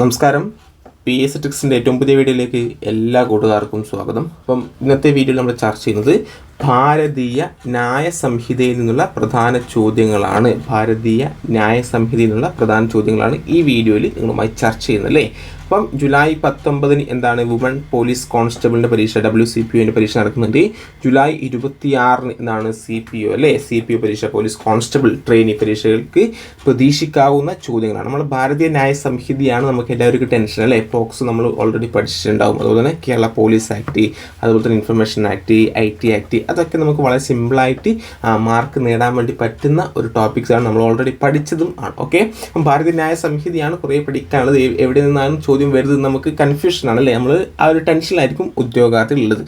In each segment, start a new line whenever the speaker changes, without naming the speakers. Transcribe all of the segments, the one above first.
നമസ്കാരം. PS ട്രിക്സിൻ്റെ ഏറ്റവും പുതിയ വീഡിയോയിലേക്ക് എല്ലാ കൂട്ടുകാർക്കും സ്വാഗതം. അപ്പം ഇന്നത്തെ വീഡിയോയിൽ നമ്മൾ ചർച്ച ചെയ്യുന്നത് ഭാരതീയ ന്യായ സംഹിതയിൽ നിന്നുള്ള പ്രധാന ചോദ്യങ്ങളാണ്. ഈ വീഡിയോയിൽ നിങ്ങളുമായി ചർച്ച ചെയ്യുന്നത് അല്ലേ. അപ്പം ജൂലൈ 19 എന്താണ് വുമൺ പോലീസ് കോൺസ്റ്റബിളിൻ്റെ പരീക്ഷ WCPO പരീക്ഷ നടക്കുന്നുണ്ട്. ജൂലൈ 26 എന്താണ് CPO അല്ലേ, CPO പരീക്ഷ, പോലീസ് കോൺസ്റ്റബിൾ ട്രെയിനി പരീക്ഷകൾക്ക് പ്രതീക്ഷിക്കാവുന്ന ചോദ്യങ്ങളാണ്. നമ്മൾ ഭാരതീയ ന്യായ സംഹിതയാണ് നമുക്ക് എല്ലാവർക്കും ടെൻഷൻ അല്ലേ. പോക്സ് നമ്മൾ ഓൾറെഡി പഠിച്ചിട്ടുണ്ടാവും. അതുപോലെ തന്നെ കേരള പോലീസ് ആക്ട്, അതുപോലെ തന്നെ ഇൻഫർമേഷൻ ആക്ട്, IT ആക്ട്, അതൊക്കെ നമുക്ക് വളരെ സിമ്പിളായിട്ട് മാർക്ക് നേടാൻ വേണ്ടി പറ്റുന്ന ഒരു ടോപ്പിക്സാണ്. നമ്മൾ ഓൾറെഡി പഠിച്ചതും ആണ്. ഓക്കെ, അപ്പം ഭാരതീയ ന്യായ സംഹിതയാണ് കുറേ പഠിക്കാനുള്ളത്. എവിടെ നിന്നാണ് ചോദ്യം വരുന്നത് നമുക്ക് കൺഫ്യൂഷനാണ് അല്ലേ. നമ്മൾ ആ ഒരു ടെൻഷനിലായിരിക്കും ഉദ്യോഗാർത്ഥികളുള്ളത്.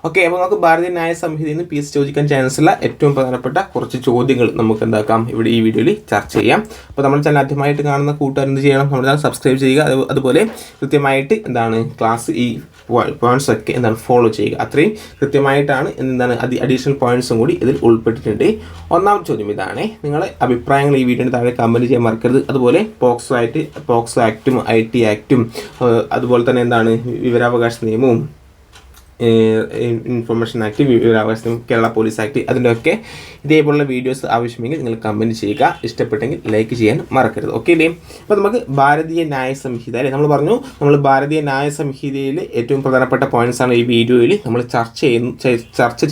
ഓക്കെ, അപ്പോൾ നമുക്ക് ഭാരതീയ ന്യായ സംഹിതയിൽ നിന്ന് PS ചോദിക്കാൻ ചാൻസ് ഉള്ള ഏറ്റവും പ്രധാനപ്പെട്ട കുറച്ച് ചോദ്യങ്ങൾ നമുക്ക് എന്താക്കാം ഇവിടെ ഈ വീഡിയോയിൽ ചർച്ച ചെയ്യാം. അപ്പോൾ നമ്മൾ ചാനൽ ആദ്യമായിട്ട് കാണുന്ന കൂട്ടുകാർ എന്ത് ചെയ്യണം, നമ്മുടെ ചാനൽ സബ്സ്ക്രൈബ് ചെയ്യുക. അതുപോലെ കൃത്യമായിട്ട് ക്ലാസ് ഈ പോയിന്റ്സ് ഒക്കെ ഫോളോ ചെയ്യുക. അത്രയും കൃത്യമായിട്ടാണ് അഡീഷണൽ പോയിന്റ്സും കൂടി ഇതിൽ ഉൾപ്പെട്ടിട്ടുണ്ട്. ഒന്നാമത്തെ ചോദ്യം ഇതാണ്. നിങ്ങളെ അഭിപ്രായങ്ങൾ ഈ വീഡിയോയുടെ താഴെ കമൻറ്റ് ചെയ്യാൻ മറക്കരുത്. അതുപോലെ പോക്സോ ആക്റ്റും IT ആക്റ്റും അതുപോലെ തന്നെ വിവരാവകാശ നിയമവും, ഇൻഫർമേഷൻ ആക്ട്, വിവരാവകാശം, കേരള പോലീസ് ആക്ട്, അതിൻ്റെയൊക്കെ ഇതേപോലുള്ള വീഡിയോസ് ആവശ്യമെങ്കിൽ നിങ്ങൾ കമൻറ്റ് ചെയ്യുക. ഇഷ്ടപ്പെട്ടെങ്കിൽ ലൈക്ക് ചെയ്യാൻ മറക്കരുത്. ഓക്കെ അല്ലേ. അപ്പോൾ നമുക്ക് ഭാരതീയ ന്യായ സംഹിത അല്ലേ, നമ്മൾ പറഞ്ഞു നമ്മൾ ഭാരതീയ ന്യായ സംഹിതയിൽ ഏറ്റവും പ്രധാനപ്പെട്ട പോയിന്റ്സാണ് ഈ വീഡിയോയിൽ നമ്മൾ ചർച്ച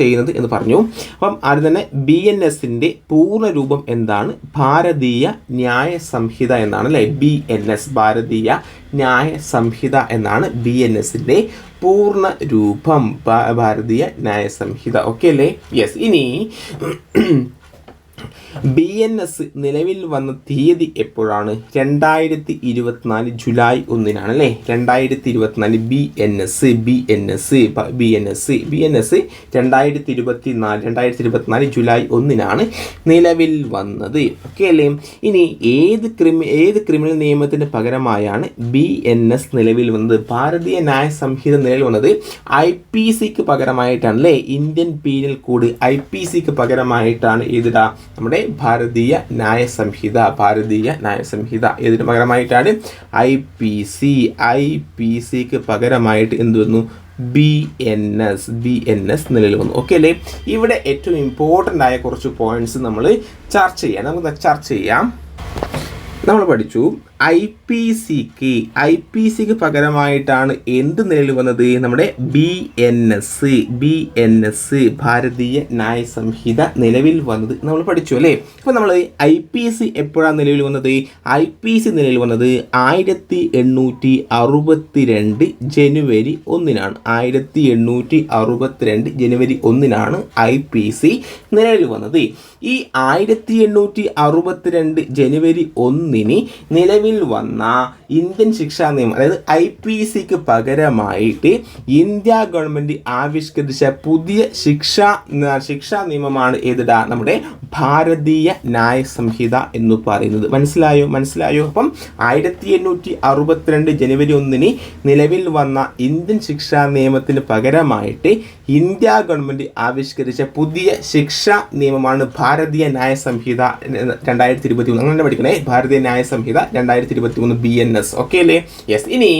ചെയ്യുന്നത് എന്ന് പറഞ്ഞു. അപ്പം ആദ്യം തന്നെ BNSൻ്റെ പൂർണ്ണ രൂപം എന്താണ്? ഭാരതീയ ന്യായ സംഹിത എന്നാണ് അല്ലേ. BNS ഭാരതീയ ന്യായ സംഹിത എന്നാണ് BNSൻ്റെ പൂർണ്ണ രൂപം, ഭാരതീയ ന്യായ സംഹിത. ഓക്കെ അല്ലേ. യെസ്. ഇനി BNS നിലവിൽ വന്ന തീയതി എപ്പോഴാണ്? 2024 ജൂലൈ 1 അല്ലേ. 2024 BNS 2024 ജൂലൈ 1 നിലവിൽ വന്നത്. ഓക്കെ അല്ലേ. ഇനി ഏത് ക്രിമിനൽ നിയമത്തിന് പകരമായാണ് BNS നിലവിൽ വന്നത്? ഭാരതീയ ന്യായ സംഹിത നിലവിൽ വന്നത് IPCക്ക് പകരമായിട്ടാണ് അല്ലേ. ഇന്ത്യൻ പീനൽ കോഡ് IPCക്ക് പകരമായിട്ടാണ് നമ്മുടെ ഭാരതീയ ന്യായ സംഹിത. ഇതിന് പകരമായിട്ടാണ് IPCക്ക് പകരമായിട്ട് എന്ത് വന്നു? BNS നിലവിൽ വന്നു. ഓക്കെ അല്ലേ. ഇവിടെ ഏറ്റവും ഇമ്പോർട്ടൻ്റ് ആയ കുറച്ച് പോയിന്റ്സ് നമ്മൾ ചർച്ച ചെയ്യാം. നമ്മൾ പഠിച്ചു IPCക്ക് പകരമായിട്ടാണ് എന്ത് നിലവിൽ വന്നത്? നമ്മുടെ BNS ഭാരതീയ ന്യായ സംഹിത നിലവിൽ വന്നത് നമ്മൾ പഠിച്ചു അല്ലേ. അപ്പോൾ നമ്മൾ IPC എപ്പോഴാണ് നിലവിൽ വന്നത്? IPC നിലവിൽ വന്നത് 1862 ജനുവരി 1 1862 ജനുവരി 1 IPC നിലവിൽ വന്നത്. ഈ 1862 ജനുവരി 1 നിലവിൽ വന്ന ഇന്ത്യൻ ശിക്ഷാ നിയമം, അതായത് IPCക്ക് പകരമായിട്ട് ഇന്ത്യ ഗവൺമെൻറ് ആവിഷ്കരിച്ച പുതിയ ശിക്ഷാ നിയമമാണ് നമ്മുടെ ഭാരതീയ ന്യായ സംഹിത എന്ന് പറയുന്നത്. മനസ്സിലായോ? അപ്പം 1862 ജനുവരി 1 നിലവിൽ വന്ന ഇന്ത്യൻ ശിക്ഷാ നിയമത്തിന് പകരമായിട്ട് ഇന്ത്യ ഗവൺമെൻറ് ആവിഷ്കരിച്ച പുതിയ ശിക്ഷാ നിയമമാണ് ഭാരതീയ ന്യായ സംഹിത 2023. അങ്ങനെ പഠിക്കണേ, ഭാരതീയ ന്യായ സംഹിത 2023 BNS. ഓക്കെ അല്ലേ. യെസ്. ഇനി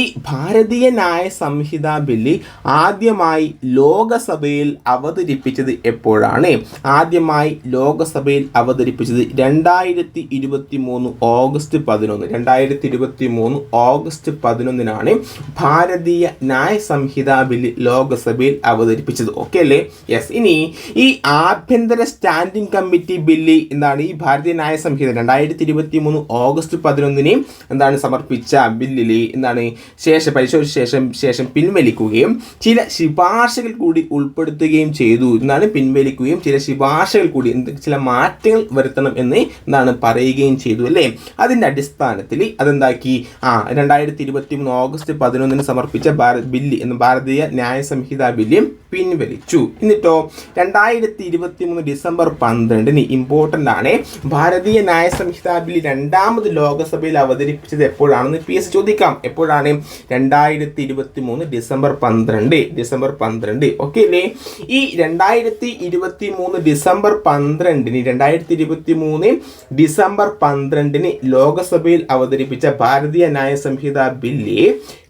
ഈ ഭാരതീയ ന്യായ സംഹിത ബില്ല് ആദ്യമായി ലോകസഭയിൽ അവതരിപ്പിച്ചത് എപ്പോഴാണ്? 2023 ഓഗസ്റ്റ് 11 ഭാരതീയ ന്യായ സംഹിത ബില്ല് ലോകസഭയിൽ അവതരിപ്പിച്ചത്. ഓക്കെ അല്ലേ. യെസ്. ഇനി ഈ ആഭ്യന്തര സ്റ്റാൻഡിംഗ് കമ്മിറ്റി ബില്ല് എന്താണ്? ഈ ഭാരതീയ ന്യായ സംഹിത 2023 ഓഗസ്റ്റ് 11 സമർപ്പിച്ച ബില്ലിൽ പരിശോധിച്ച ശേഷം പിൻവലിക്കുകയും ചില ശുപാർശകൾ കൂടി ഉൾപ്പെടുത്തുകയും ചെയ്തു. പിൻവലിക്കുകയും ചില ശുപാർശകൾ കൂടി, ചില മാറ്റങ്ങൾ വരുത്തണം എന്ന് പറയുകയും ചെയ്തു അല്ലേ. അതിൻ്റെ അടിസ്ഥാനത്തിൽ അതെന്താക്കി? 2023 ഓഗസ്റ്റ് 11 സമർപ്പിച്ച ഭാരതീയ ന്യായ സംഹിത ബില്ല് പിൻവലിച്ചു. എന്നിട്ടോ 2023 ഡിസംബർ 12 ഇമ്പോർട്ടൻ്റ് ആണ്, ഭാരതീയ ന്യായ സംഹിത ബില്ല് രണ്ടാമത് ലോകസഭ ലോകസഭയിൽ അവതരിപ്പിച്ചത് എപ്പോഴാണെന്ന് PS ചോദിക്കാം. എപ്പോഴാണ്? 2023 ഡിസംബർ 12. ഓക്കെ അല്ലേ? ഈ 2023 ഡിസംബർ 12 ലോകസഭയിൽ അവതരിപ്പിച്ച ഭാരതീയ ന്യായ സംഹിത ബില്ല്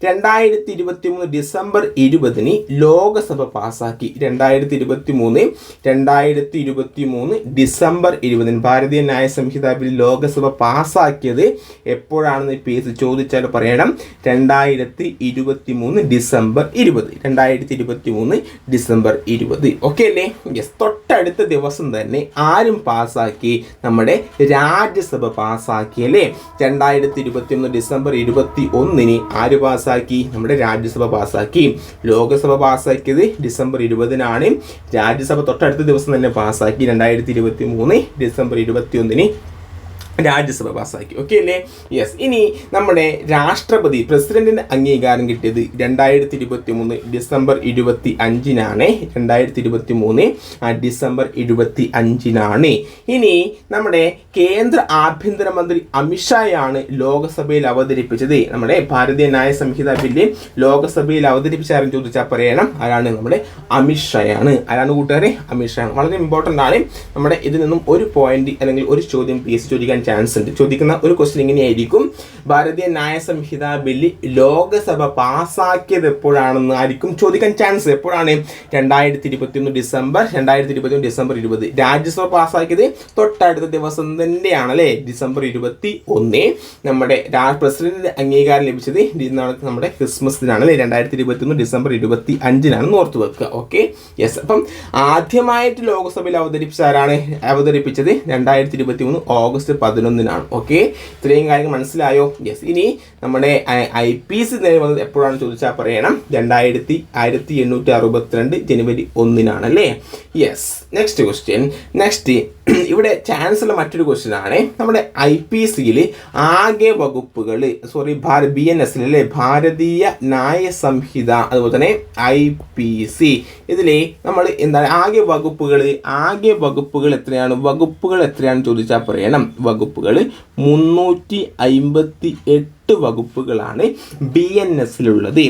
2023 ഡിസംബർ 20 ലോകസഭ പാസാക്കി. 2023 ഡിസംബർ 20 ഭാരതീയ ന്യായ സംഹിത ബിൽ ലോകസഭ പാസാക്കിയത് എപ്പോഴാണെന്ന് PS ചോദിച്ചാൽ പറയണം 2023 ഡിസംബർ 20. ഓക്കെ അല്ലേ? യെസ്. തൊട്ടടുത്ത ദിവസം തന്നെ ആരും പാസാക്കി? നമ്മുടെ രാജ്യസഭ പാസാക്കി അല്ലേ? 2023 ഡിസംബർ 21 ആര് പാസാക്കി? നമ്മുടെ രാജ്യസഭ പാസാക്കി. ലോകസഭ പാസാക്കിയത് ഡിസംബർ 20 രാജ്യസഭ തൊട്ടടുത്ത ദിവസം തന്നെ പാസാക്കി. 2023 ഡിസംബർ 21 രാജ്യസഭ പാസാക്കി. ഓക്കെ അല്ലേ? യെസ്. ഇനി നമ്മുടെ രാഷ്ട്രപതി പ്രസിഡന്റിന് അംഗീകാരം കിട്ടിയത് 2023 ഡിസംബർ 25 2023 ഡിസംബർ 25 ഇനി നമ്മുടെ കേന്ദ്ര ആഭ്യന്തരമന്ത്രി അമിത്ഷായാണ് ലോകസഭയിൽ അവതരിപ്പിച്ചത്. നമ്മുടെ ഭാരതീയ ന്യായ സംഹിത ബില്ല് ലോകസഭയിൽ അവതരിപ്പിച്ച ആരും ചോദിച്ചാൽ പറയണം ആരാണ്? നമ്മുടെ അമിത്ഷായാണ്. ആരാണ് കൂട്ടുകാരെ? അമിത്ഷായാണ്. വളരെ ഇമ്പോർട്ടൻ്റ് ആണ്. നമ്മുടെ ഇതിൽ നിന്നും ഒരു പോയിന്റ് അല്ലെങ്കിൽ ഒരു ചോദ്യം PS ചോദിക്കാൻ ചാൻസ് ഉണ്ട്. ചോദിക്കുന്ന ഒരു ക്വസ്റ്റ്യൻ ഇങ്ങനെയായിരിക്കും: ഭാരതീയ ന്യായ സംഹിത ബില്ല് ലോകസഭ പാസാക്കിയത് എപ്പോഴാണെന്ന് ആയിരിക്കും ചോദിക്കാൻ ചാൻസ്. എപ്പോഴാണ്? 2023 ഡിസംബർ 20. രാജ്യസഭ പാസാക്കിയത് തൊട്ടടുത്ത ദിവസം തന്നെയാണ് അല്ലേ? ഡിസംബർ 21. നമ്മുടെ പ്രസിഡന്റിന്റെ അംഗീകാരം ലഭിച്ചത് നമ്മുടെ ക്രിസ്മസ് ദിനാണ് അല്ലേ? 2023 ഡിസംബർ 25 ഓർത്തു വെക്കുക. ഓക്കെ. യെസ്. അപ്പം ആദ്യമായിട്ട് ലോകസഭയിൽ അവതരിപ്പിച്ചത് 2023 ഓഗസ്റ്റ് 11. ഓക്കെ. ഇത്രയും കാര്യങ്ങൾ മനസ്സിലായോ? യെസ്. ഇനി നമ്മുടെ IPC നിലവിൽ വന്നത് എപ്പോഴാണ് ചോദിച്ചാൽ പറയണം 1862 ജനുവരി 1 അല്ലേ? യെസ്. Next question. ഇവിടെ ചാൻസ് ഉള്ള മറ്റൊരു ക്വസ്റ്റ്യൻ ആണ്. നമ്മുടെ IPCയിൽ ആകെ വകുപ്പുകൾ BNS അല്ലേ? ഭാരതീയ ന്യായ സംഹിത അതുപോലെ തന്നെ IPC ഇതിലെ നമ്മൾ എന്താണ് ആകെ വകുപ്പുകൾ എത്രയാണ് ചോദിച്ചാൽ പറയണം. വകുപ്പുകൾ 358 വകുപ്പുകളാണ് BNSലുള്ളത്.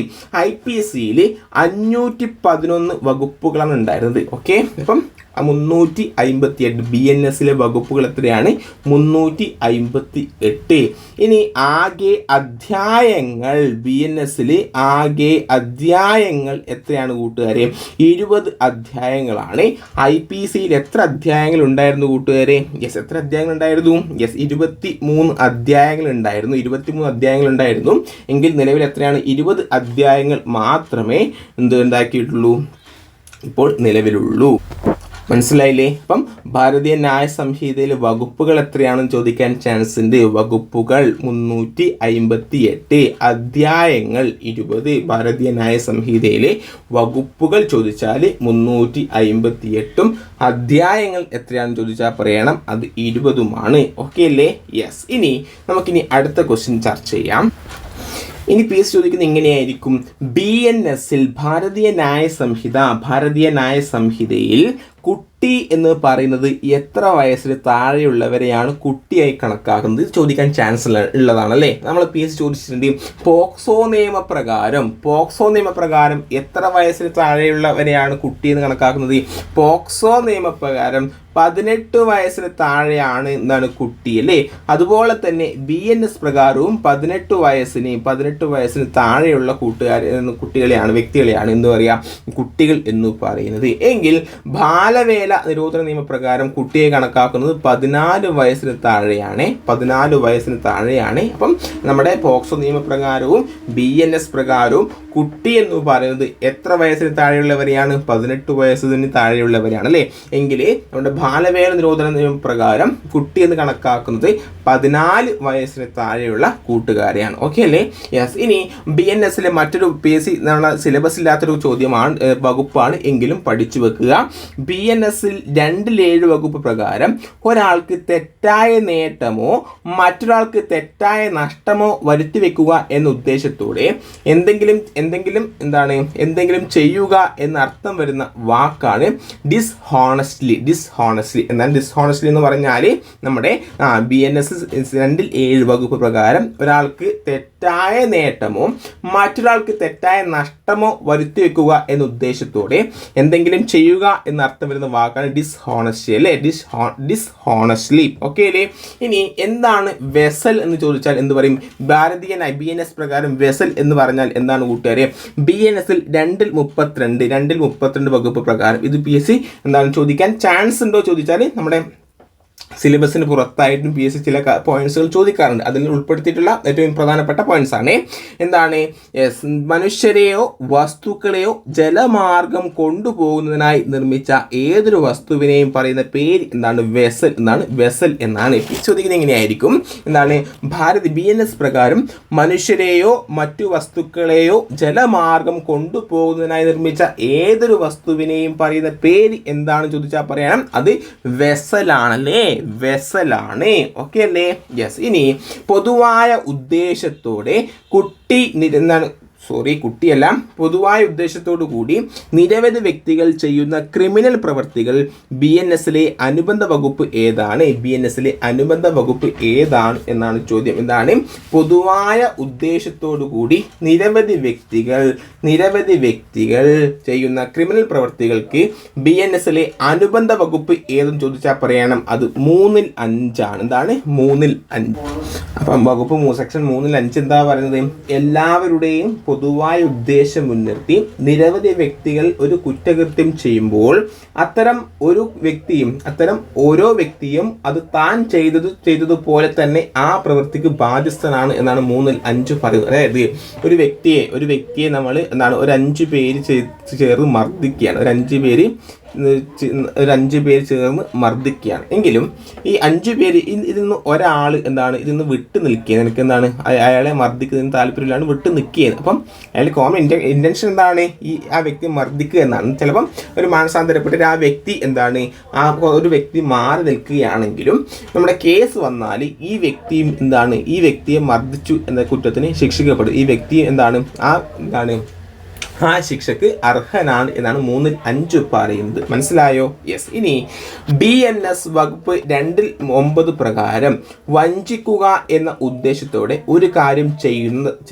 IPCയിൽ 511 വകുപ്പുകളാണ് ഉണ്ടായിരുന്നത്. ഓക്കെ. അപ്പം 358 BNSലെ വകുപ്പുകൾ എത്രയാണ്? 358. ഇനി ആകെ അധ്യായങ്ങൾ BNSൽ എത്രയാണ് കൂട്ടുകാരെ? 20 അധ്യായങ്ങളാണ്. IPCയിൽ എത്ര അധ്യായങ്ങൾ ഉണ്ടായിരുന്നു കൂട്ടുകാരെ? യെസ്. എത്ര അധ്യായങ്ങൾ ഉണ്ടായിരുന്നു? യെസ്. 23 അധ്യായങ്ങൾ ഉണ്ടായിരുന്നു. എങ്കിൽ നിലവിൽ എത്രയാണ്? 20 അധ്യായങ്ങൾ മാത്രമേ ഉണ്ടാക്കിയിട്ടുള്ളൂ ഇപ്പോൾ നിലവിലുള്ളൂ. മനസ്സിലായില്ലേ? അപ്പം ഭാരതീയ ന്യായ സംഹിതയിലെ വകുപ്പുകൾ എത്രയാണെന്ന് ചോദിക്കാൻ ചാൻസ് ഉണ്ട്. വകുപ്പുകൾ 358, അധ്യായങ്ങൾ 20. ഭാരതീയ ന്യായ സംഹിതയിലെ വകുപ്പുകൾ ചോദിച്ചാൽ 358, അധ്യായങ്ങൾ എത്രയാണെന്ന് ചോദിച്ചാൽ പറയണം അത് 20. ഓക്കെ അല്ലേ? യെസ്. ഇനി നമുക്കിനി അടുത്ത ക്വസ്റ്റ്യൻ ചർച്ച ചെയ്യാം. ഇനി PS ചോദിക്കുന്നത് ഇങ്ങനെയായിരിക്കും: BNSൽ ഭാരതീയ ന്യായ സംഹിതയിൽ കുട്ടി എന്ന് പറയുന്നത് എത്ര വയസ്സിന് താഴെയുള്ളവരെയാണ് കുട്ടിയായി കണക്കാക്കുന്നത്? ചോദിക്കാൻ ചാൻസ് ഉള്ളതാണ് അല്ലേ? നമ്മൾ PS ചോദിച്ചിട്ടുണ്ട് പോക്സോ നിയമപ്രകാരം എത്ര വയസ്സിന് താഴെയുള്ളവരെയാണ് കുട്ടിയെന്ന് കണക്കാക്കുന്നത്? പോക്സോ നിയമപ്രകാരം 18 വയസ്സിന് താഴെയാണ് എന്താണ് കുട്ടി അല്ലേ? അതുപോലെ തന്നെ BNS പ്രകാരവും 18 വയസ്സിന് താഴെയുള്ള വ്യക്തികളെയാണ് എന്ത് പറയുക? കുട്ടികൾ എന്ന് പറയുന്നത്. എങ്കിൽ ബാലവേല നിരോധന നിയമപ്രകാരം കുട്ടിയെ കണക്കാക്കുന്നത് 14 വയസ്സിന് താഴെയാണ്. അപ്പം നമ്മുടെ പോക്സോ നിയമപ്രകാരവും BNS പ്രകാരവും കുട്ടി എന്ന് പറയുന്നത് എത്ര വയസ്സിന് താഴെയുള്ളവരെയാണ്? 18 വയസ്സിന് താഴെയുള്ളവരെയാണ് അല്ലേ? എങ്കിൽ നമ്മുടെ ബാലവേല നിരോധന നിയമപ്രകാരം കുട്ടി എന്ന് കണക്കാക്കുന്നത് 14 വയസ്സിന് താഴെയുള്ള കൂട്ടുകാരെയാണ്. ഓക്കെ അല്ലേ? യെസ്. ഇനി BNSലെ മറ്റൊരു PSC സിലബസ് ഇല്ലാത്തൊരു വകുപ്പാണ് എങ്കിലും പഠിച്ചു വെക്കുക. BNSൽ 2-7 വകുപ്പ് പ്രകാരം ഒരാൾക്ക് തെറ്റായ നേട്ടമോ മറ്റൊരാൾക്ക് തെറ്റായ നഷ്ടമോ വരുത്തി വെക്കുക എന്ന ഉദ്ദേശത്തോടെ എന്തെങ്കിലും ചെയ്യുക എന്നർത്ഥം വരുന്ന വാക്കാണ് ഡിസ്ഹോണസ്റ്റ്ലി ഡിസ്ഹോണസ്റ്റ്ലി. എന്നാൽ ഡിസ്ഹോണസ്റ്റ്ലി എന്ന് പറഞ്ഞാൽ നമ്മുടെ BNS 2-7 വകുപ്പ് പ്രകാരം ഒരാൾക്ക് തെറ്റായ നേട്ടമോ മറ്റൊരാൾക്ക് തെറ്റായ നഷ്ടമോ വരുത്തി വെക്കുക എന്ന ഉദ്ദേശത്തോടെ എന്തെങ്കിലും ചെയ്യുക എന്നർത്ഥം വരുന്ന വാക്കാണ് ഡിസ്ഹോണസ്റ്റ്ലി അല്ലേ, ഡിസ്ഹോണസ്റ്റ്ലി. ഓക്കെ അല്ലേ. ഇനി എന്താണ് വെസൽ എന്ന് ചോദിച്ചാൽ എന്ത് പറയും? ഭാരതീയ BNS പ്രകാരം വെസൽ എന്ന് പറഞ്ഞാൽ എന്താണ് കൂട്ടുകാരെ? BNS 2-32 വകുപ്പ് പ്രകാരം ഇത് PSC എന്താണ് ചോദിക്കാൻ ചാൻസ് ഉണ്ടോ ചോദിച്ചാൽ നമ്മുടെ സിലബസിന് പുറത്തായിട്ടും PSC ചില പോയിന്റ്സുകൾ ചോദിക്കാറുണ്ട്. അതിൽ ഉൾപ്പെടുത്തിയിട്ടുള്ള ഏറ്റവും പ്രധാനപ്പെട്ട പോയിന്റ്സ് ആണ് എന്താണ്? മനുഷ്യരെയോ വസ്തുക്കളെയോ ജലമാർഗം കൊണ്ടുപോകുന്നതിനായി നിർമ്മിച്ച ഏതൊരു വസ്തുവിനെയും പറയുന്ന പേര് എന്താണ്? വെസൽ എന്നാണ്. വെസൽ എന്നാണ് ചോദിക്കുന്നത്. എങ്ങനെയായിരിക്കും? എന്താണ്? BNS പ്രകാരം മനുഷ്യരെയോ മറ്റു വസ്തുക്കളെയോ ജലമാർഗം കൊണ്ടുപോകുന്നതിനായി നിർമ്മിച്ച ഏതൊരു വസ്തുവിനെയും പറയുന്ന പേര് എന്താണ് ചോദിച്ചാൽ പറയണം അത് വെസലാണല്ലേ, വെസലാണ്. ഓക്കെ അല്ലേ? യെസ്. ഇനി പൊതുവായ ഉദ്ദേശത്തോടെ പൊതുവായ ഉദ്ദേശത്തോടു കൂടി നിരവധി വ്യക്തികൾ ചെയ്യുന്ന ക്രിമിനൽ പ്രവർത്തികൾ BNSലെ അനുബന്ധ വകുപ്പ് ഏതാണ്? BNSലെ അനുബന്ധ വകുപ്പ് ഏതാണ് എന്നാണ് ചോദ്യം. എന്താണ്? പൊതുവായ ഉദ്ദേശത്തോടു കൂടി നിരവധി വ്യക്തികൾ ചെയ്യുന്ന ക്രിമിനൽ പ്രവർത്തികൾക്ക് BNSലെ അനുബന്ധ വകുപ്പ് ഏതെന്ന് ചോദിച്ചാൽ പറയണം അത് 3-5 ആണ്. എന്താണ്? 3-5. അപ്പം വകുപ്പ് സെക്ഷൻ 3-5 എന്താ പറയുന്നത്? എല്ലാവരുടെയും പൊതുവായ ഉദ്ദേശം മുൻനിർത്തി നിരവധി വ്യക്തികൾ ഒരു കുറ്റകൃത്യം ചെയ്യുമ്പോൾ അത്തരം ഓരോ വ്യക്തിയും അത് താൻ ചെയ്തതുപോലെ തന്നെ ആ പ്രവൃത്തിക്ക് ബാധ്യസ്ഥനാണ് എന്നാണ് 3-5 പറയുന്നത്. അതായത് ഒരു വ്യക്തിയെ നമ്മൾ എന്താണ് ഒരു 5 പേര് ചേർന്ന് മർദ്ദിക്കുകയാണ്. ഒരു 5 പേര് ചേർന്ന് മർദ്ദിക്കുകയാണ് എങ്കിലും ഈ 5 പേര് ഇതിന്ന് ഒരാൾ എന്താണ് ഇതിന്ന് വിട്ടു നിൽക്കുക, എനിക്ക് എന്താണ് അയാളെ മർദ്ദിക്കുന്നതിന് താല്പര്യമില്ലാണ് വിട്ടു നിൽക്കുകയാണ്. അപ്പം അയാളുടെ കോമൺ ഇൻറ്റൻഷൻ എന്താണ്? ആ വ്യക്തി മർദ്ദിക്കുക എന്നാണ്. ചിലപ്പം ഒരു മാനസാന്തരപ്പെട്ടിട്ട് ആ വ്യക്തി എന്താണ് ഒരു വ്യക്തി മാറി നിൽക്കുകയാണെങ്കിലും നമ്മുടെ കേസ് വന്നാൽ ഈ വ്യക്തിയെ മർദ്ദിച്ചു എന്ന കുറ്റത്തിന് ശിക്ഷിക്കപ്പെടും. ഈ വ്യക്തി ആ ശിക്ഷക്ക് അർഹനാണ് എന്നാണ് 3-5 പറയുന്നത്. മനസ്സിലായോ? യെസ്. ഇനി BNS വകുപ്പ് 2-9 പ്രകാരം വഞ്ചിക്കുക എന്ന ഉദ്ദേശത്തോടെ ഒരു കാര്യം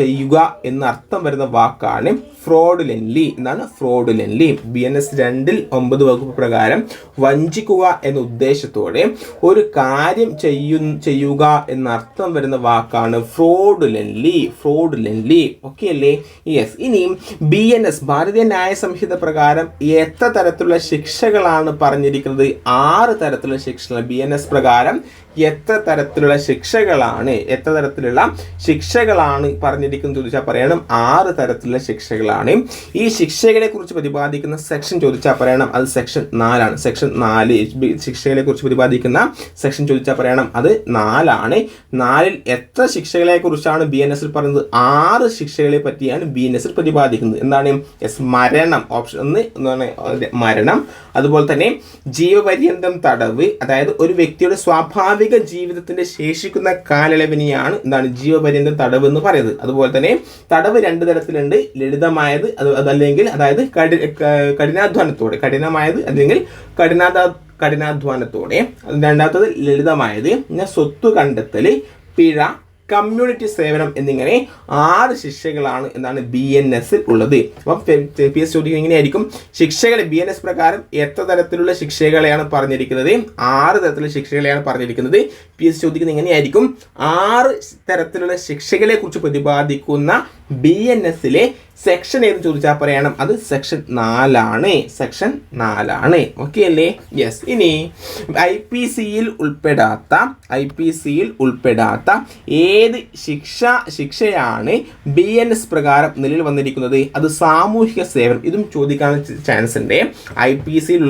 ചെയ്യുക എന്നർത്ഥം വരുന്ന വാക്കാണ് ഫ്രോഡുലൻലി. എന്താണ്? ഫ്രോഡുലൻലി. BNS 2-9 വകുപ്പ് പ്രകാരം വഞ്ചിക്കുക എന്ന ഉദ്ദേശത്തോടെ ഒരു കാര്യം ചെയ്യുക എന്നർത്ഥം വരുന്ന വാക്കാണ് ഫ്രോഡുലൻലി. ഓക്കെ അല്ലേ? യെസ്. ഇനി BNS ഭാരതീയ ന്യായ സംഹിത പ്രകാരം എത്ര തരത്തിലുള്ള ശിക്ഷകളാണ് പറഞ്ഞിരിക്കുന്നത്? 6 തരത്തിലുള്ള ശിക്ഷകൾ. BNS പ്രകാരം എത്ര തരത്തിലുള്ള ശിക്ഷകളാണ് പറഞ്ഞിരിക്കുന്നത് ചോദിച്ചാൽ പറയണം 6 തരത്തിലുള്ള ശിക്ഷകളാണ്. ഈ ശിക്ഷകളെ കുറിച്ച് പ്രതിപാദിക്കുന്ന സെക്ഷൻ ചോദിച്ചാൽ പറയണം അത് സെക്ഷൻ 4 ആണ്. സെക്ഷൻ 4 ശിക്ഷകളെ കുറിച്ച് പ്രതിപാദിക്കുന്ന സെക്ഷൻ ചോദിച്ചാൽ പറയണം അത് 4 ആണ്. 4-ൽ എത്ര ശിക്ഷകളെ കുറിച്ചാണ് BNS പറയുന്നത്? 6 ശിക്ഷകളെ പറ്റിയാണ് BNS പ്രതിപാദിക്കുന്നത്. എന്താണ്? മരണം. ഓപ്ഷൻ 1 എന്താണ്? മരണം. അതുപോലെ തന്നെ ജീവപര്യന്തം തടവ്, അതായത് ഒരു വ്യക്തിയുടെ സ്വാഭാവിക ജീവിതത്തിന്റെ ശേഷിക്കുന്ന കാലയളവിനെയാണ് എന്താണ് ജീവപര്യന്തം തടവ് എന്ന് പറയുന്നത്. അതുപോലെ തന്നെ തടവ് 2 തരത്തിലുണ്ട്. ലളിതമായത് അതല്ലെങ്കിൽ അതായത് കഠിനാധ്വാനത്തോടെ, കഠിനമായത് അല്ലെങ്കിൽ കഠിനാധ്വാനത്തോടെ. രണ്ടാമത്തത് ലളിതമായത് സ്വത്ത് കണ്ടെത്തൽ, പിഴ, കമ്മ്യൂണിറ്റി സേവനം എന്നിങ്ങനെ 6 ശിക്ഷകളാണ് എന്താണ് BNS ഉള്ളത്. അപ്പം PSC ചോദിക്കുന്നത് എങ്ങനെയായിരിക്കും? ശിക്ഷകൾ BNS പ്രകാരം എത്ര തരത്തിലുള്ള ശിക്ഷകളെയാണ് പറഞ്ഞിരിക്കുന്നത്? 6 തരത്തിലുള്ള ശിക്ഷകളെയാണ് പറഞ്ഞിരിക്കുന്നത്. PSC ചോദിക്കുന്നത് എങ്ങനെയായിരിക്കും? 6 തരത്തിലുള്ള ശിക്ഷകളെ കുറിച്ച് പ്രതിപാദിക്കുന്ന BNSലെ സെക്ഷൻ ഏത് ചോദിച്ചാൽ പറയണം അത് സെക്ഷൻ 4 ആണ്. സെക്ഷൻ 4 ആണ്. ഓക്കെ അല്ലേ? യെസ്. ഇനി IPCയിൽ ഉൾപ്പെടാത്ത ഏത് ശിക്ഷയാണ് BNS പ്രകാരം നിലവിൽ വന്നിരിക്കുന്നത്? അത് സാമൂഹിക സേവനം. ഇതും ചോദിക്കാൻ ചാൻസ് ഉണ്ട്. IPCയിൽ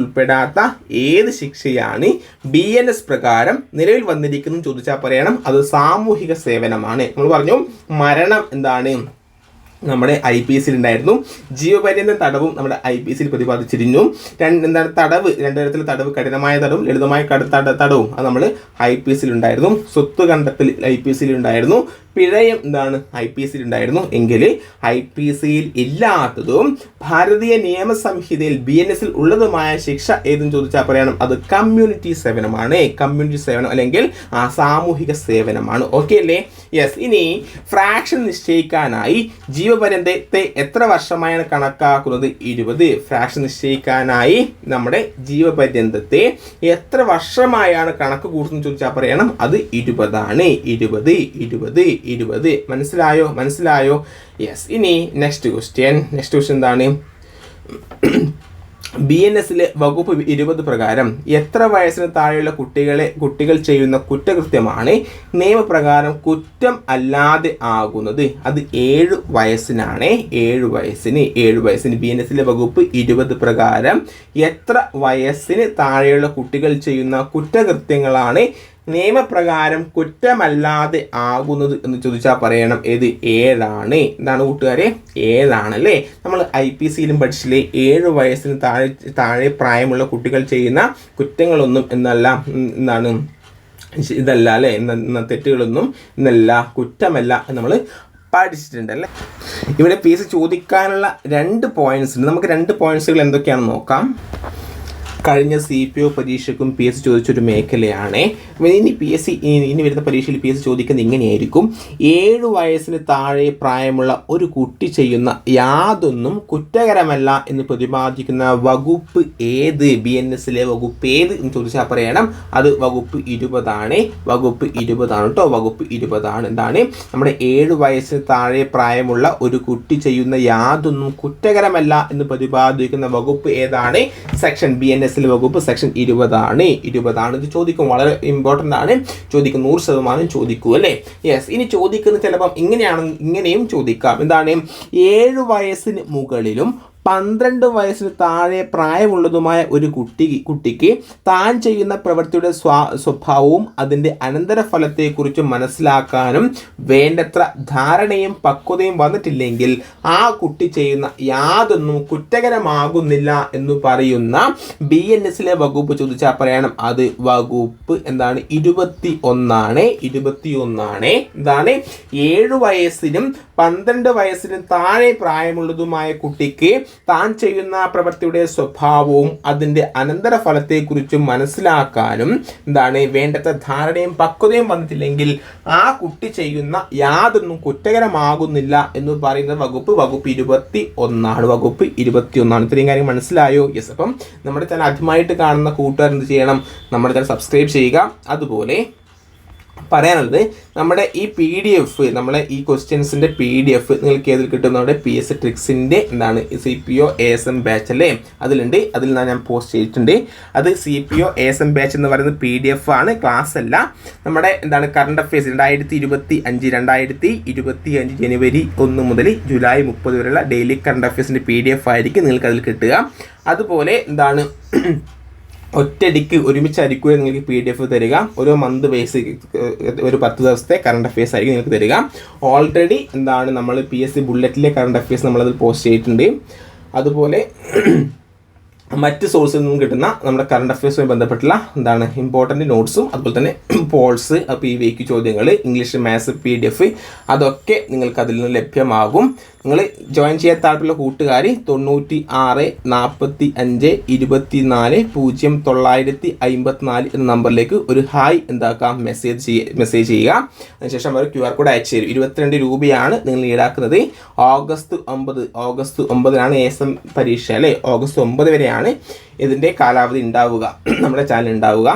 ഉൾപ്പെടാത്ത ഏത് ശിക്ഷയാണ് BNS പ്രകാരം നിലവിൽ വന്നിരിക്കുന്നത് ചോദിച്ചാൽ പറയണം അത് സാമൂഹിക സേവനമാണ്. നമ്മൾ പറഞ്ഞു മരണം എന്താണ് നമ്മുടെ IPCയിൽ ഉണ്ടായിരുന്നു. ജീവപര്യന്തം തടവും നമ്മുടെ IPCയിൽ പ്രതിപാദിച്ചിരുന്നു. എന്താണ് തടവ്? 2 തരത്തിലുള്ള തടവ്, കഠിനമായ തടവും ലളിതമായ തടവും അത് നമ്മൾ IPCയിൽ ഉണ്ടായിരുന്നു. സ്വത്ത് കണ്ടെത്തൽ IPCയിൽ ഉണ്ടായിരുന്നു. പിഴയും എന്താണ് IPC ഉണ്ടായിരുന്നു എങ്കിൽ IPC ഇല്ലാത്തതും ഭാരതീയ നിയമ സംഹിതയിൽ BNS ഉള്ളതുമായ ശിക്ഷ ഏതെന്ന് ചോദിച്ചാൽ പറയണം അത് കമ്മ്യൂണിറ്റി സേവനമാണ്. കമ്മ്യൂണിറ്റി സേവനം അല്ലെങ്കിൽ സാമൂഹിക സേവനമാണ്. ഓക്കെ അല്ലേ? യെസ്. ഇനി ഫ്രാക്ഷൻ നിശ്ചയിക്കാനായി ജീവപര്യന്തത്തെ എത്ര വർഷമായാണ് കണക്കാക്കുന്നത്? 20. ഫ്രാക്ഷൻ നിശ്ചയിക്കാനായി നമ്മുടെ ജീവപര്യന്തത്തെ എത്ര വർഷമായാണ് കണക്ക് കൂട്ടുന്നത് ചോദിച്ചാൽ പറയണം അത് 20 ആണ്. 20. മനസ്സിലായോ? യെസ്. ഇനി നെക്സ്റ്റ് ക്വസ്റ്റ്യൻ എന്താണ്? BNSലെ വകുപ്പ് 20 പ്രകാരം എത്ര വയസ്സിന് താഴെയുള്ള കുട്ടികൾ ചെയ്യുന്ന കുറ്റകൃത്യമാണ് നിയമപ്രകാരം കുറ്റം അല്ലാതെ ആകുന്നത്? അത് 7 വയസ്സിനാണ്. 7 വയസ്സിന് BNSലെ വകുപ്പ് 20 പ്രകാരം എത്ര വയസ്സിന് താഴെയുള്ള കുട്ടികൾ ചെയ്യുന്ന കുറ്റകൃത്യങ്ങളാണ് നിയമപ്രകാരം കുറ്റമല്ലാതെ ആകുന്നത് എന്ന് ചോദിച്ചാൽ പറയണം ഏത്? 7 ആണ്. എന്താണ് കൂട്ടുകാരെ? 7 ആണല്ലേ. നമ്മൾ IPCയിലും പഠിച്ചില്ലേ 7 വയസ്സിന് താഴെ പ്രായമുള്ള കുട്ടികൾ ചെയ്യുന്ന കുറ്റങ്ങളൊന്നും എന്താണ് ഇതല്ല അല്ലേ, തെറ്റുകളൊന്നും കുറ്റമല്ല എന്ന് നമ്മൾ പഠിച്ചിട്ടുണ്ടല്ലേ. ഇവിടെ PSC ചോദിക്കാനുള്ള 2 പോയിന്റ്സ് ഉണ്ട്. നമുക്ക് 2 പോയിന്റ്സുകൾ എന്തൊക്കെയാണെന്ന് നോക്കാം. കഴിഞ്ഞ CPO പരീക്ഷയ്ക്കും PSC ചോദിച്ചൊരു മേഖലയാണ്. ഇനി വരുന്ന പരീക്ഷയിൽ PSC ചോദിക്കുന്നത് ഇങ്ങനെയായിരിക്കും: 7 വയസ്സിന് താഴെ പ്രായമുള്ള ഒരു കുട്ടി ചെയ്യുന്ന യാതൊന്നും കുറ്റകരമല്ല എന്ന് പ്രതിപാദിക്കുന്ന വകുപ്പ് ഏത്? BNSലെ വകുപ്പ് ഏത് എന്ന് ചോദിച്ചാൽ പറയണം അത് വകുപ്പ് 20 ആണ്. വകുപ്പ് 20 ആണ്. എന്താണ്? നമ്മുടെ 7 വയസ്സിന് താഴെ പ്രായമുള്ള ഒരു കുട്ടി ചെയ്യുന്ന യാതൊന്നും കുറ്റകരമല്ല എന്ന് പ്രതിപാദിക്കുന്ന വകുപ്പ് ഏതാണ്? സെക്ഷൻ BNS വകുപ്പ് സെക്ഷൻ 20 ആണ്. ഇത് ചോദിക്കും, വളരെ ഇമ്പോർട്ടൻ്റ് ആണ്. ചോദിക്കും, 100% ചോദിക്കൂ അല്ലേ. യെസ്. ഇനി ചോദിക്കുന്നത് ചിലപ്പം ഇങ്ങനെയും ചോദിക്കാം. എന്താണ്? 7 വയസ്സിന് മുകളിലും 12 വയസ്സിന് താഴെ പ്രായമുള്ളതുമായ ഒരു കുട്ടിക്ക് താൻ ചെയ്യുന്ന പ്രവൃത്തിയുടെ സ്വഭാവവും അതിൻ്റെ അനന്തരഫലത്തെക്കുറിച്ചും മനസ്സിലാക്കാനും വേണ്ടത്ര ധാരണയും പക്വതയും വന്നിട്ടില്ലെങ്കിൽ ആ കുട്ടി ചെയ്യുന്ന യാതൊന്നും കുറ്റകരമാകുന്നില്ല എന്ന് പറയുന്ന BNSലെ വകുപ്പ് ചോദിച്ചാൽ പറയണം അത് വകുപ്പ് എന്താണ്? 21 ആണ്. എന്താണ്? 7 വയസ്സിനും 12 വയസ്സിനും താഴെ പ്രായമുള്ളതുമായ കുട്ടിക്ക് താൻ ചെയ്യുന്ന പ്രവൃത്തിയുടെ സ്വഭാവവും അതിൻ്റെ അനന്തരഫലത്തെക്കുറിച്ചും മനസ്സിലാക്കാനും വേണ്ടത്ര ധാരണയും പക്വതയും വന്നിട്ടില്ലെങ്കിൽ ആ കുട്ടി ചെയ്യുന്ന യാതൊന്നും കുറ്റകരമാകുന്നില്ല എന്ന് പറയുന്ന വകുപ്പ് 21 ആണ്. ഇത്രയും കാര്യം മനസ്സിലായോ? യെസ്. അപ്പം നമ്മുടെ ചാനൽ ആദ്യമായിട്ട് കാണുന്ന കൂട്ടുകാർ എന്ത് ചെയ്യണം? നമ്മുടെ ചാനൽ സബ്സ്ക്രൈബ് ചെയ്യുക. അതുപോലെ പറയാനുള്ളത്, നമ്മുടെ ഈ PDF, നമ്മളെ ഈ ക്വസ്റ്റ്യൻസിൻ്റെ PDF നിങ്ങൾക്ക് ഏതിൽ കിട്ടും? നമ്മുടെ PSC ട്രിക്സിൻ്റെ CPO ASM ബാച്ച് അല്ലേ, അതിലുണ്ട്. അതിൽ ഞാൻ പോസ്റ്റ് ചെയ്തിട്ടുണ്ട്. അത് CPO ASM ബാച്ച് എന്ന് പറയുന്നത് PDF ആണ്, ക്ലാസ് അല്ല. നമ്മുടെ കറണ്ട് അഫയേഴ്സ് 2025 ജനുവരി 1 മുതൽ ജൂലൈ 30 വരെയുള്ള ഡെയിലി കറണ്ട് അഫയേഴ്സിൻ്റെ PDF ആയിരിക്കും നിങ്ങൾക്ക് അതിൽ കിട്ടുക. അതുപോലെ ഒറ്റയടിക്ക് ഒരുമിച്ചായിരിക്കും നിങ്ങൾക്ക് PDF തരിക. ഓരോ മന്ത് ബേസ് ഒരു 10 ദിവസത്തെ കറണ്ട് അഫയേഴ്സ് ആയിരിക്കും നിങ്ങൾക്ക് തരിക. ഓൾറെഡി നമ്മൾ PSC ബുള്ളറ്റിലെ കറണ്ട് അഫയേഴ്സ് നമ്മളതിൽ പോസ്റ്റ് ചെയ്തിട്ടുണ്ട്. അതുപോലെ മറ്റ് സോഴ്സിൽ നിന്നും കിട്ടുന്ന നമ്മുടെ കറണ്ട് അഫയേഴ്സുമായി ബന്ധപ്പെട്ടുള്ള ഇമ്പോർട്ടൻറ്റ് നോട്ട്സും അതുപോലെ തന്നെ പോൾസ്, PVQ ചോദ്യങ്ങൾ, ഇംഗ്ലീഷ്, മാത്സ് PDF അതൊക്കെ നിങ്ങൾക്ക് അതിൽ നിന്ന് ലഭ്യമാകും. നിങ്ങൾ ജോയിൻ ചെയ്യാൻ താല്പര്യമുള്ള കൂട്ടുകാർ 96 45 24 0954 എന്ന നമ്പറിലേക്ക് ഒരു ഹായ് മെസ്സേജ് ചെയ്യുക. അതിനുശേഷം അവർ QR കോഡ് അയച്ചു തരും. 22 രൂപയാണ് നിങ്ങൾ ഈടാക്കുന്നത്. ഓഗസ്റ്റ് 9 ASM പരീക്ഷ അല്ലേ. ഓഗസ്റ്റ് 9 വരെയാണ് ഇതിൻ്റെ കാലാവധി ഉണ്ടാവുക, നമ്മുടെ ചാനൽ ഉണ്ടാവുക.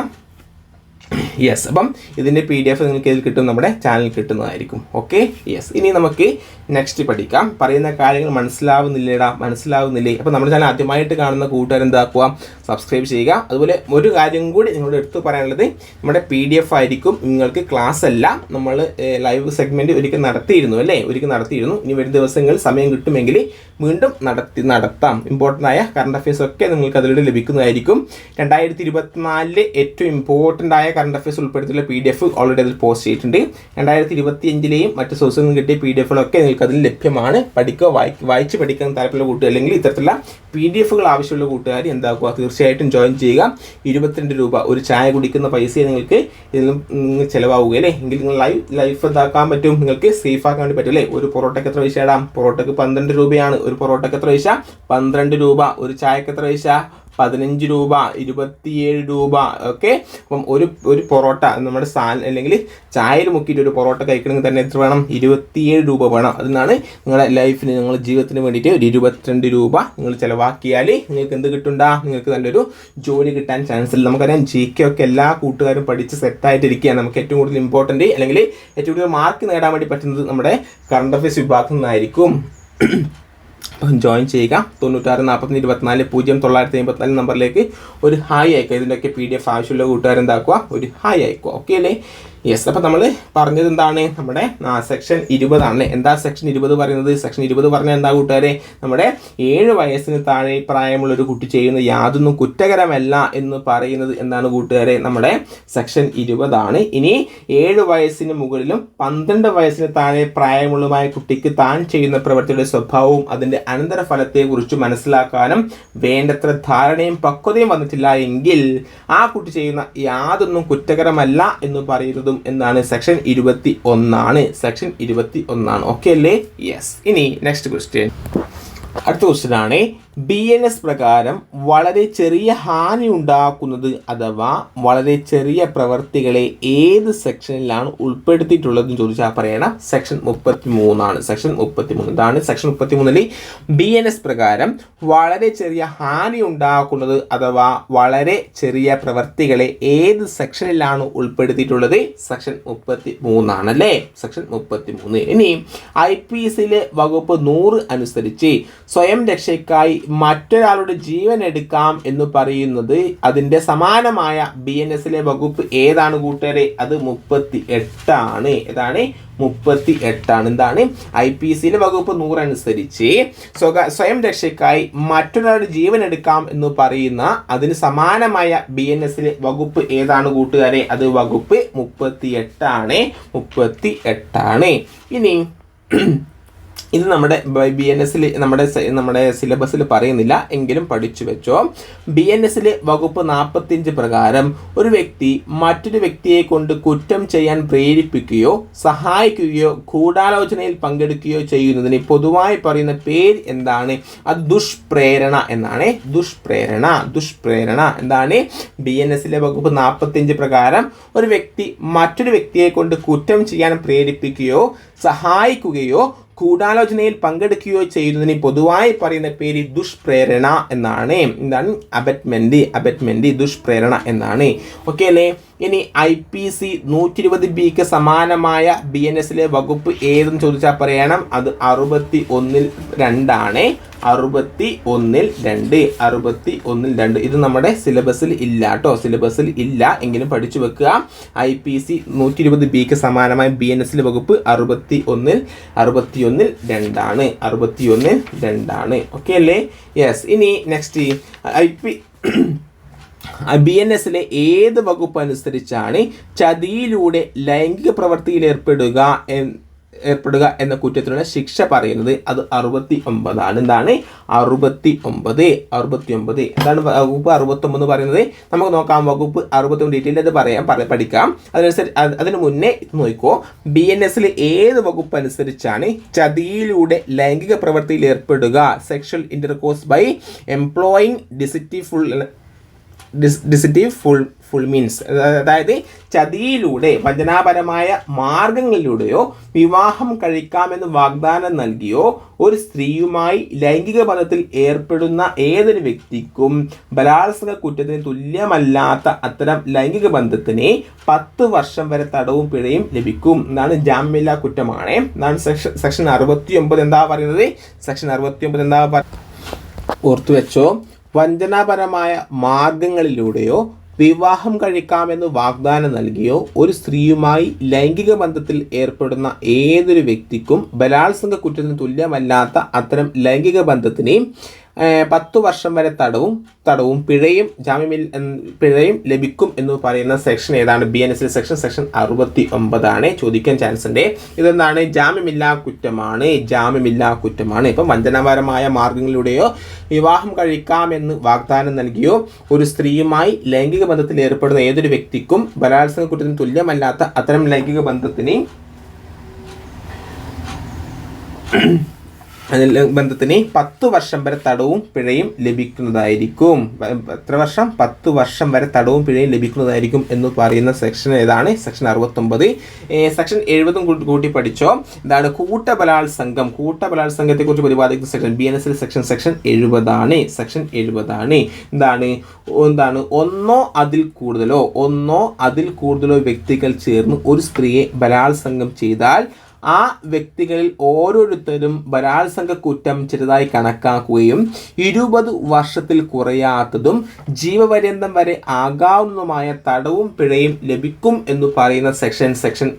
യെസ്. അപ്പം ഇതിൻ്റെ PDF നിങ്ങൾക്ക് ഇതിൽ കിട്ടും, നമ്മുടെ ചാനലിൽ കിട്ടുന്നതായിരിക്കും. ഓക്കെ. യെസ്. ഇനി നമുക്ക് നെക്സ്റ്റ് പഠിക്കാം. പറയുന്ന കാര്യങ്ങൾ മനസ്സിലാവുന്നില്ലേ? അപ്പോൾ നമ്മുടെ ചാനൽ ആദ്യമായിട്ട് കാണുന്ന കൂട്ടുകാർ എന്താക്കുക? സബ്സ്ക്രൈബ് ചെയ്യുക. അതുപോലെ ഒരു കാര്യം കൂടി നിങ്ങളോട് എടുത്തു പറയാനുള്ളത്, നമ്മുടെ PDF ആയിരിക്കും, നിങ്ങൾക്ക് ക്ലാസ് അല്ല. നമ്മൾ ലൈവ് സെഗ്മെൻറ്റ് ഒരിക്കൽ നടത്തിയിരുന്നു. ഇനി വരും ദിവസങ്ങളിൽ സമയം കിട്ടുമെങ്കിൽ വീണ്ടും നടത്താം. ഇമ്പോർട്ടൻ്റ് ആയ കറണ്ട് അഫയേഴ്സ് ഒക്കെ നിങ്ങൾക്ക് അതിലൂടെ ലഭിക്കുന്നതായിരിക്കും. 2024 ഏറ്റവും ഇമ്പോർട്ടൻ്റ് ആയ കറണ്ട് അഫയേഴ്സ് ഉൾപ്പെടുത്തിയുള്ള PDF ഓൾറെഡി അതിൽ പോസ്റ്റ് ചെയ്തിട്ടുണ്ട്. 2025 മറ്റ് സോഴ്സിൽ നിന്ന് കിട്ടിയ PDFകളൊക്കെ നിങ്ങൾക്ക് അതിൽ ലഭ്യമാണ്. വായിച്ച് പഠിക്കാൻ താല്പര്യമുള്ള കൂട്ടുകാർ അല്ലെങ്കിൽ ഇത്തരത്തിലുള്ള PDFകൾ ആവശ്യമുള്ള കൂട്ടുകാർ എന്താക്കുക, തീർച്ചയായിട്ടും ജോയിൻ ചെയ്യുക. 22 രൂപ ഒരു ചായ കുടിക്കുന്ന പൈസയെ നിങ്ങൾക്ക് ഇതിലും ചിലവാവുക അല്ലേ. എങ്കിൽ നിങ്ങൾ ലൈഫ് എന്താക്കാൻ പറ്റും, നിങ്ങൾക്ക് സേഫ് ആക്കാൻ വേണ്ടി പറ്റും അല്ലേ. ഒരു പൊറോട്ടയ്ക്ക് എത്ര പൈസ ഇടാം? പൊറോട്ടയ്ക്ക് 12 രൂപയാണ്. ഒരു പൊറോട്ടയ്ക്ക് എത്ര പൈസ? 12 രൂപ. ഒരു ചായക്ക് എത്ര പൈസ? 15 രൂപ, 27 രൂപ. ഓക്കെ, അപ്പം ഒരു പൊറോട്ട നമ്മുടെ അല്ലെങ്കിൽ ചായയിൽ മുക്കിയിട്ട് ഒരു പൊറോട്ട കഴിക്കണമെങ്കിൽ തന്നെ എത്ര വേണം? 27 രൂപ വേണം. അതിനാണ് നിങ്ങളുടെ ലൈഫിന്, നിങ്ങളുടെ ജീവിതത്തിന് വേണ്ടിയിട്ട് ഒരു 22 രൂപ നിങ്ങൾ ചിലവാക്കിയാൽ നിങ്ങൾക്ക് എന്ത് കിട്ടുണ്ടാ? നിങ്ങൾക്ക് നല്ലൊരു ജോലി കിട്ടാൻ ചാൻസ് ഇല്ല. നമുക്കറിയാം GK ഒക്കെ എല്ലാ കൂട്ടുകാരും പഠിച്ച് സെറ്റായിട്ടിരിക്കുകയാണ്. നമുക്ക് ഏറ്റവും കൂടുതൽ ഇമ്പോർട്ടൻറ്റ് അല്ലെങ്കിൽ ഏറ്റവും കൂടുതൽ മാർക്ക് നേടാൻ വേണ്ടി പറ്റുന്നത് നമ്മുടെ കറണ്ട് അഫയേഴ്സ് വിഭാഗത്തിൽ നിന്നായിരിക്കും. ജോയിൻ ചെയ്യുക. 96 40 24 0954 നമ്പറിലേക്ക് ഒരു ഹായ് അയക്കുക. ഇതിൻ്റെയൊക്കെ PDF ആവശ്യമുള്ള കൂട്ടുകാരെന്താക്കുക, ഒരു ഹായ് അയക്കുക. ഓക്കെ അല്ലേ? യെസ്. അപ്പം നമ്മൾ പറഞ്ഞത് എന്താണ്? നമ്മുടെ സെക്ഷൻ 20 ആണ്. എന്താ സെക്ഷൻ 20 പറയുന്നത്? സെക്ഷൻ 20 പറഞ്ഞാൽ എന്താ കൂട്ടുകാരെ? നമ്മുടെ 7 വയസ്സിന് താഴെ പ്രായമുള്ള ഒരു കുട്ടി ചെയ്യുന്ന യാതൊന്നും കുറ്റകരമല്ല എന്ന് പറയുന്നത് എന്താണ് കൂട്ടുകാരെ? നമ്മുടെ സെക്ഷൻ 20 ആണ്. ഇനി 7 വയസ്സിന് മുകളിലും 12 വയസ്സിന് താഴെ പ്രായമുള്ളതുമായ കുട്ടിക്ക് താൻ ചെയ്യുന്ന പ്രവൃത്തിയുടെ സ്വഭാവവും അതിൻ്റെ അനന്തരഫലത്തെക്കുറിച്ച് മനസ്സിലാക്കാനും വേണ്ടത്ര ധാരണയും പക്വതയും വന്നിട്ടില്ല എങ്കിൽ ആ കുട്ടി ചെയ്യുന്ന യാതൊന്നും കുറ്റകരമല്ല എന്ന് പറയുന്നത് എന്നാണ് സെക്ഷൻ 21 ആണ്. സെക്ഷൻ 21 ഓക്കെ അല്ലേ? യെസ്. ഇനി നെക്സ്റ്റ് ക്വസ്റ്റ്യൻ. അടുത്ത ക്വസ്റ്റ്യൻ ആണ്, BNS പ്രകാരം വളരെ ചെറിയ ഹാനി ഉണ്ടാക്കുന്നത് അഥവാ വളരെ ചെറിയ പ്രവർത്തികളെ ഏത് സെക്ഷനിലാണ് ഉൾപ്പെടുത്തിയിട്ടുള്ളതെന്ന് ചോദിച്ചാൽ പറയണം സെക്ഷൻ 33 ആണ്. സെക്ഷൻ 33 ഇതാണ്. സെക്ഷൻ 33 BNS പ്രകാരം വളരെ ചെറിയ ഹാനി ഉണ്ടാക്കുന്നത് അഥവാ വളരെ ചെറിയ പ്രവർത്തികളെ ഏത് സെക്ഷനിലാണ് ഉൾപ്പെടുത്തിയിട്ടുള്ളത്? സെക്ഷൻ 33 ആണല്ലേ. സെക്ഷൻ 33. ഇനി IPCയിലെ വകുപ്പ് 100 അനുസരിച്ച് സ്വയം രക്ഷയ്ക്കായി മറ്റൊരാളുടെ ജീവൻ എടുക്കാം എന്ന് പറയുന്നത് അതിൻ്റെ സമാനമായ BNSലെ വകുപ്പ് ഏതാണ് കൂട്ടുകാരെ? അത് 38 ആണ്. ഏതാണ്? 38 ആണ്. എന്താണ്? IPCയിലെ വകുപ്പ് 100 അനുസരിച്ച് സ്വയം രക്ഷയ്ക്കായി മറ്റൊരാളുടെ ജീവൻ എടുക്കാം എന്ന് പറയുന്ന അതിന് സമാനമായ BNSലെ വകുപ്പ് ഏതാണ് കൂട്ടുകാരെ? അത് വകുപ്പ് 38 ആണ്. 38 ആണ്. ഇനി ഇത് നമ്മുടെ BNSൽ നമ്മുടെ സിലബസിൽ പറയുന്നില്ല എങ്കിലും പഠിച്ചു വെച്ചോ. BNSൽ വകുപ്പ് 45 പ്രകാരം ഒരു വ്യക്തി മറ്റൊരു വ്യക്തിയെ കൊണ്ട് കുറ്റം ചെയ്യാൻ പ്രേരിപ്പിക്കുകയോ സഹായിക്കുകയോ ഗൂഢാലോചനയിൽ പങ്കെടുക്കുകയോ ചെയ്യുന്നതിന് പൊതുവായി പറയുന്ന പേര് എന്താണ്? അത് ദുഷ്പ്രേരണ എന്നാണ്. ദുഷ്പ്രേരണ എന്താണ്? BNSലെ വകുപ്പ് 45 പ്രകാരം ഒരു വ്യക്തി മറ്റൊരു വ്യക്തിയെ കൊണ്ട് കുറ്റം ചെയ്യാൻ പ്രേരിപ്പിക്കുകയോ സഹായിക്കുകയോ ഗൂഢാലോചനയിൽ പങ്കെടുക്കുകയോ ചെയ്യുന്നതിന് പൊതുവായി പറയുന്ന പേര് ദുഷ്പ്രേരണ എന്നാണ്. എന്താണ്? അബറ്റ്മെന്റ് ദുഷ്പ്രേരണ എന്നാണ്. ഓക്കെ അല്ലേ? ഇനി IPC 120Bക്ക് സമാനമായ BNSലെ വകുപ്പ് ഏതെന്ന് ചോദിച്ചാൽ പറയണം. അത് 61(2) ആണ്. 61(2). ഇത് നമ്മുടെ സിലബസിൽ ഇല്ല കേട്ടോ. സിലബസിൽ ഇല്ല എങ്കിലും പഠിച്ചു വെക്കുക. IPC 120Bക്ക് സമാനമായ BNSലെ വകുപ്പ് 61(2) ആണ്. 61(2) ഓക്കെ അല്ലേ? യെസ്. ഇനി നെക്സ്റ്റ് BNSലെ ഏത് വകുപ്പ് അനുസരിച്ചാണ് ചതിയിലൂടെ ലൈംഗിക പ്രവൃത്തിയിൽ ഏർപ്പെടുക എന്ന കുറ്റത്തിനുള്ള ശിക്ഷ പറയുന്നത്? അത് 69 ആണ്. എന്താണ്? 69. എന്താണ് വകുപ്പ് 69 പറയുന്നത്? നമുക്ക് നോക്കാം. വകുപ്പ് 69 ഡീറ്റെയിൽ അത് പഠിക്കാം. അതിന് മുന്നേ നോക്കിക്കോ. BNSൽ ഏത് വകുപ്പ് അനുസരിച്ചാണ് ചതിയിലൂടെ ലൈംഗിക പ്രവൃത്തിയിൽ ഏർപ്പെടുക? Sexual intercourse by employing deceptive means, അതായത് ചതിയിലൂടെ വഞ്ചനാപരമായ മാർഗങ്ങളിലൂടെയോ വിവാഹം കഴിക്കാമെന്ന് വാഗ്ദാനം നൽകിയോ ഒരു സ്ത്രീയുമായി ലൈംഗിക ബന്ധത്തിൽ ഏർപ്പെടുന്ന ഏതൊരു വ്യക്തിക്കും ബലാത്സംഗ കുറ്റത്തിന് തുല്യമല്ലാത്ത അത്തരം ലൈംഗിക ബന്ധത്തിന് 10 വർഷം വരെ തടവും പിഴയും ലഭിക്കും. എന്നാണ് ജാമ്യമില്ലാ കുറ്റമാണ്. എന്നാണ് സെക്ഷൻ 69 എന്താ പറയുന്നത്? സെക്ഷൻ 69 എന്താ ഓർത്തു വെച്ചോ. വഞ്ചനാപരമായ മാർഗങ്ങളിലൂടെയോ വിവാഹം കഴിക്കാമെന്ന് വാഗ്ദാനം നൽകിയോ ഒരു സ്ത്രീയുമായി ലൈംഗിക ബന്ധത്തിൽ ഏർപ്പെടുന്ന ഏതൊരു വ്യക്തിക്കും ബലാത്സംഗ കുറ്റത്തിന് തുല്യമല്ലാത്ത അത്തരം ലൈംഗിക ബന്ധത്തിന് 10 വർഷം വരെ തടവും പിഴയും ലഭിക്കും എന്ന് പറയുന്ന സെക്ഷൻ ഏതാണ്? BNS സെക്ഷൻ 69 ചോദിക്കാൻ ചാൻസ് ഉണ്ട്. ഇതെന്താണ്? ജാമ്യമില്ലാ കുറ്റമാണ്. ഇപ്പം വഞ്ചനാപരമായ മാർഗങ്ങളിലൂടെയോ വിവാഹം കഴിക്കാമെന്ന് വാഗ്ദാനം നൽകിയോ ഒരു സ്ത്രീയുമായി ലൈംഗിക ബന്ധത്തിൽ ഏർപ്പെടുന്ന ഏതൊരു വ്യക്തിക്കും ബലാത്സംഗ കുറ്റത്തിന് തുല്യമല്ലാത്ത അത്തരം ലൈംഗിക ബന്ധത്തിന് 10 വർഷം വരെ തടവും പിഴയും ലഭിക്കുന്നതായിരിക്കും. എത്ര വർഷം? 10 വർഷം വരെ തടവും പിഴയും ലഭിക്കുന്നതായിരിക്കും എന്ന് പറയുന്ന സെക്ഷൻ ഏതാണ്? സെക്ഷൻ 69. സെക്ഷൻ 70 കൂട്ടി പഠിച്ചോ. എന്താണ്? കൂട്ടബലാത്സംഗത്തെ കുറിച്ച് പ്രതിപാദിക്കുന്ന സെക്ഷൻ BNS സെക്ഷൻ 70 ആണ്. എന്താണ്? ഒന്നോ അതിൽ കൂടുതലോ വ്യക്തികൾ ചേർന്ന് ഒരു സ്ത്രീയെ ബലാത്സംഗം ചെയ്താൽ ആ വ്യക്തികളിൽ ഓരോരുത്തരും ബലാത്സംഗ കുറ്റം ചെയ്തതായി കണക്കാക്കുകയും 20 വർഷത്തിൽ കുറയാത്തതും ജീവപര്യന്തം വരെ ആകാവുന്നതുമായ തടവും പിഴയും ലഭിക്കും എന്ന് പറയുന്ന സെക്ഷൻ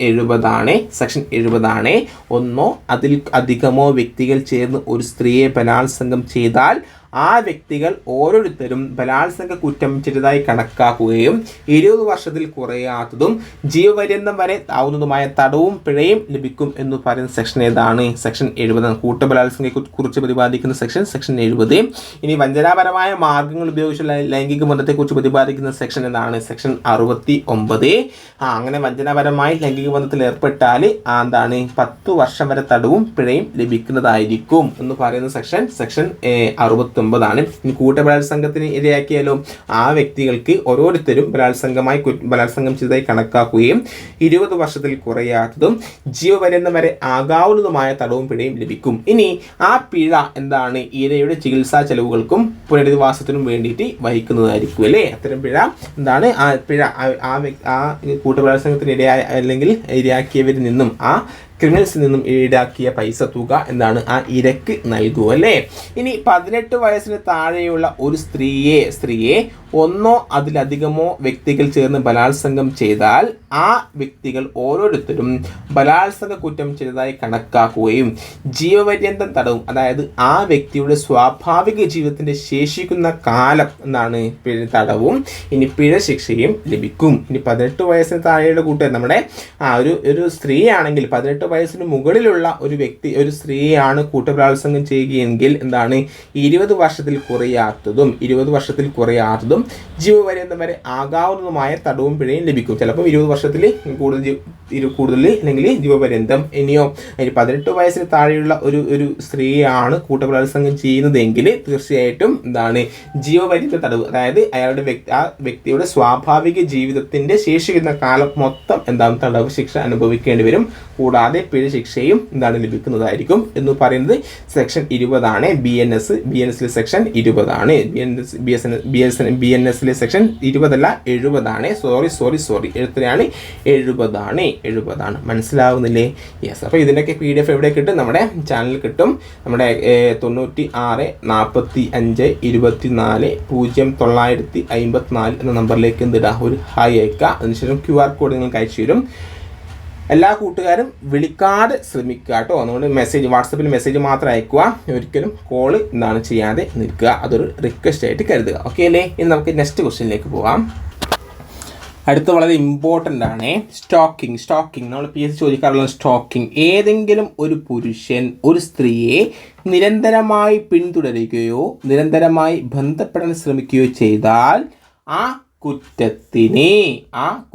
70 ആണ്. ഒന്നോ അതിൽ അധികമോ വ്യക്തികൾ ചേർന്ന് ഒരു സ്ത്രീയെ ബലാത്സംഗം ചെയ്താൽ ആ വ്യക്തികൾ ഓരോരുത്തരും ബലാത്സംഗ കുറ്റം ചെയ്തതായി കണക്കാക്കുകയും 20 വർഷത്തിൽ കുറയാത്തതും ജീവപര്യന്തം വരെ ആവുന്നതുമായ തടവും പിഴയും ലഭിക്കും എന്ന് പറയുന്ന സെക്ഷൻ ഏതാണ്? സെക്ഷൻ 70. കൂട്ടബലാത്സംഗത്തെ കുറിച്ച് പ്രതിപാദിക്കുന്ന സെക്ഷൻ 70. ഇനി വഞ്ചനാപരമായ മാർഗങ്ങൾ ഉപയോഗിച്ചുള്ള ലൈംഗിക ബന്ധത്തെക്കുറിച്ച് പ്രതിപാദിക്കുന്ന സെക്ഷൻ ഏതാണ്? സെക്ഷൻ 69. അങ്ങനെ വഞ്ചനാപരമായി ലൈംഗിക ബന്ധത്തിൽ ഏർപ്പെട്ടാൽ 10 വർഷം വരെ തടവും പിഴയും ലഭിക്കുന്നതായിരിക്കും എന്ന് പറയുന്ന സെക്ഷൻ 69. ഇനി കൂട്ടബലാത്സംഗത്തിന് ഇരയാക്കിയാലോ ആ വ്യക്തികൾക്ക് ഓരോരുത്തരും ബലാത്സംഗം ചെയ്തതായി കണക്കാക്കുകയും 20 വർഷത്തിൽ കുറയാത്തതും ജീവപര്യന്തം വരെ ആകാവുന്നതുമായ തടവും പിഴയും ലഭിക്കും. ഇനി ആ പിഴ എന്താണ്? ഇരയുടെ ചികിത്സാ ചെലവുകൾക്കും പുനരധിവാസത്തിനും വേണ്ടിയിട്ട് വഹിക്കുന്നതായിരിക്കും അല്ലേ? അത്തരം പിഴ എന്താണ്? ആ പിഴ ആ കൂട്ടബലാത്സംഗത്തിന് ഇരയാക്കിയവരിൽ നിന്നും ആ ക്രിമിനൽസിൽ നിന്നും ഈടാക്കിയ പൈസ തുക എന്താണ്? ആ ഇരക്ക് നൽകുക അല്ലേ? ഇനി 18 വയസ്സിന് താഴെയുള്ള ഒരു സ്ത്രീയെ ഒന്നോ അതിലധികമോ വ്യക്തികൾ ചേർന്ന് ബലാത്സംഗം ചെയ്താൽ ആ വ്യക്തികൾ ഓരോരുത്തരും ബലാത്സംഗ കുറ്റം ചെയ്തതായി കണക്കാക്കുകയും ജീവപര്യന്തം തടവും, അതായത് ആ വ്യക്തിയുടെ സ്വാഭാവിക ജീവിതത്തിന്റെ ശേഷിക്കുന്ന കാലം എന്താണ്? തടവും ഇനി പിഴ ശിക്ഷയും ലഭിക്കും. ഇനി 18 വയസ്സിന് താഴെയുള്ള കൂട്ടുകാർ നമ്മുടെ ഒരു സ്ത്രീയാണെങ്കിൽ 18 വയസ്സിന് മുകളിലുള്ള ഒരു സ്ത്രീയാണ് കൂട്ടബലാത്സംഗം ചെയ്യുകയെങ്കിൽ എന്താണ്? 20 വർഷത്തിൽ കുറയാത്തതും ജീവപര്യന്തം വരെ ആകാവുന്നതുമായ തടവും പിഴയും ലഭിക്കും. ചിലപ്പോൾ 20 വർഷത്തിൽ കൂടുതൽ അല്ലെങ്കിൽ ജീവപര്യന്തം. ഇനിയോ 18 വയസ്സിന് താഴെയുള്ള ഒരു സ്ത്രീയാണ് കൂട്ടബലാത്സംഗം ചെയ്യുന്നതെങ്കിൽ തീർച്ചയായിട്ടും എന്താണ്? ജീവപര്യന്ത തടവ്, അതായത് ആ വ്യക്തിയുടെ സ്വാഭാവിക ജീവിതത്തിന്റെ ശേഷിക്കുന്ന കാലം മൊത്തം എന്താണ്? തടവ് ശിക്ഷ അനുഭവിക്കേണ്ടി വരും. കൂടാതെ പിഴ ശിക്ഷയും എന്താണ്? ലഭിക്കുന്നതായിരിക്കും എന്ന് പറയുന്നത് സെക്ഷൻ 20 ആണ്. BNS സെക്ഷൻ 20 ആണ്. BNS സെക്ഷൻ 20 അല്ല 70 ആണ്. സോറി എഴുത്തുകയാണ് 70 ആണ്. മനസ്സിലാവുന്നില്ലേ? യെസ്. അപ്പോൾ ഇതിൻ്റെയൊക്കെ PDF എവിടെ കിട്ടും? നമ്മുടെ ചാനലിൽ കിട്ടും. നമ്മുടെ 96 45 24 0954 എന്ന നമ്പറിലേക്ക് എന്തിടാ? ഒരു ഹായ് അയക്കുക. അതിനുശേഷം QR കോഡ് നിങ്ങൾക്ക് അയച്ചു തരും. എല്ലാ കൂട്ടുകാരും വിളിക്കാതെ ശ്രമിക്കുക കേട്ടോ. അതുകൊണ്ട് വാട്സപ്പിൽ മെസ്സേജ് മാത്രം അയക്കുക. ഒരിക്കലും കോള് ചെയ്യാതെ നിൽക്കുക. അതൊരു റിക്വസ്റ്റ് ആയിട്ട് കരുതുക. ഓക്കെ അല്ലേ? ഇനി നമുക്ക് നെക്സ്റ്റ് ക്വസ്റ്റ്യനിലേക്ക് പോകാം. അടുത്ത വളരെ ഇമ്പോർട്ടൻ്റ് ആണ് സ്റ്റോക്കിംഗ്. നമ്മൾ PSC ചോദിക്കാറുള്ള സ്റ്റോക്കിംഗ്. ഏതെങ്കിലും ഒരു പുരുഷൻ ഒരു സ്ത്രീയെ നിരന്തരമായി പിന്തുടരുകയോ നിരന്തരമായി ബന്ധപ്പെടാൻ ശ്രമിക്കുകയോ ചെയ്താൽ ആ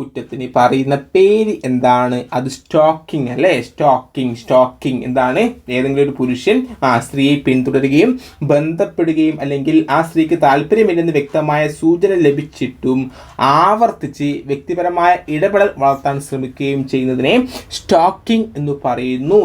കുറ്റത്തിന് പറയുന്ന പേര് എന്താണ്? അത് സ്റ്റോക്കിംഗ് അല്ലേ? സ്റ്റോക്കിംഗ് എന്താണ്? ഏതെങ്കിലും ഒരു പുരുഷൻ ആ സ്ത്രീയെ പിന്തുടരുകയും ബന്ധപ്പെടുകയും അല്ലെങ്കിൽ ആ സ്ത്രീക്ക് താല്പര്യമില്ലെന്ന് വ്യക്തമായ സൂചന ലഭിച്ചിട്ടും ആവർത്തിച്ച് വ്യക്തിപരമായ ഇടപെടൽ വളർത്താൻ ശ്രമിക്കുകയും ചെയ്യുന്നതിനെ സ്റ്റോക്കിംഗ് എന്ന് പറയുന്നു.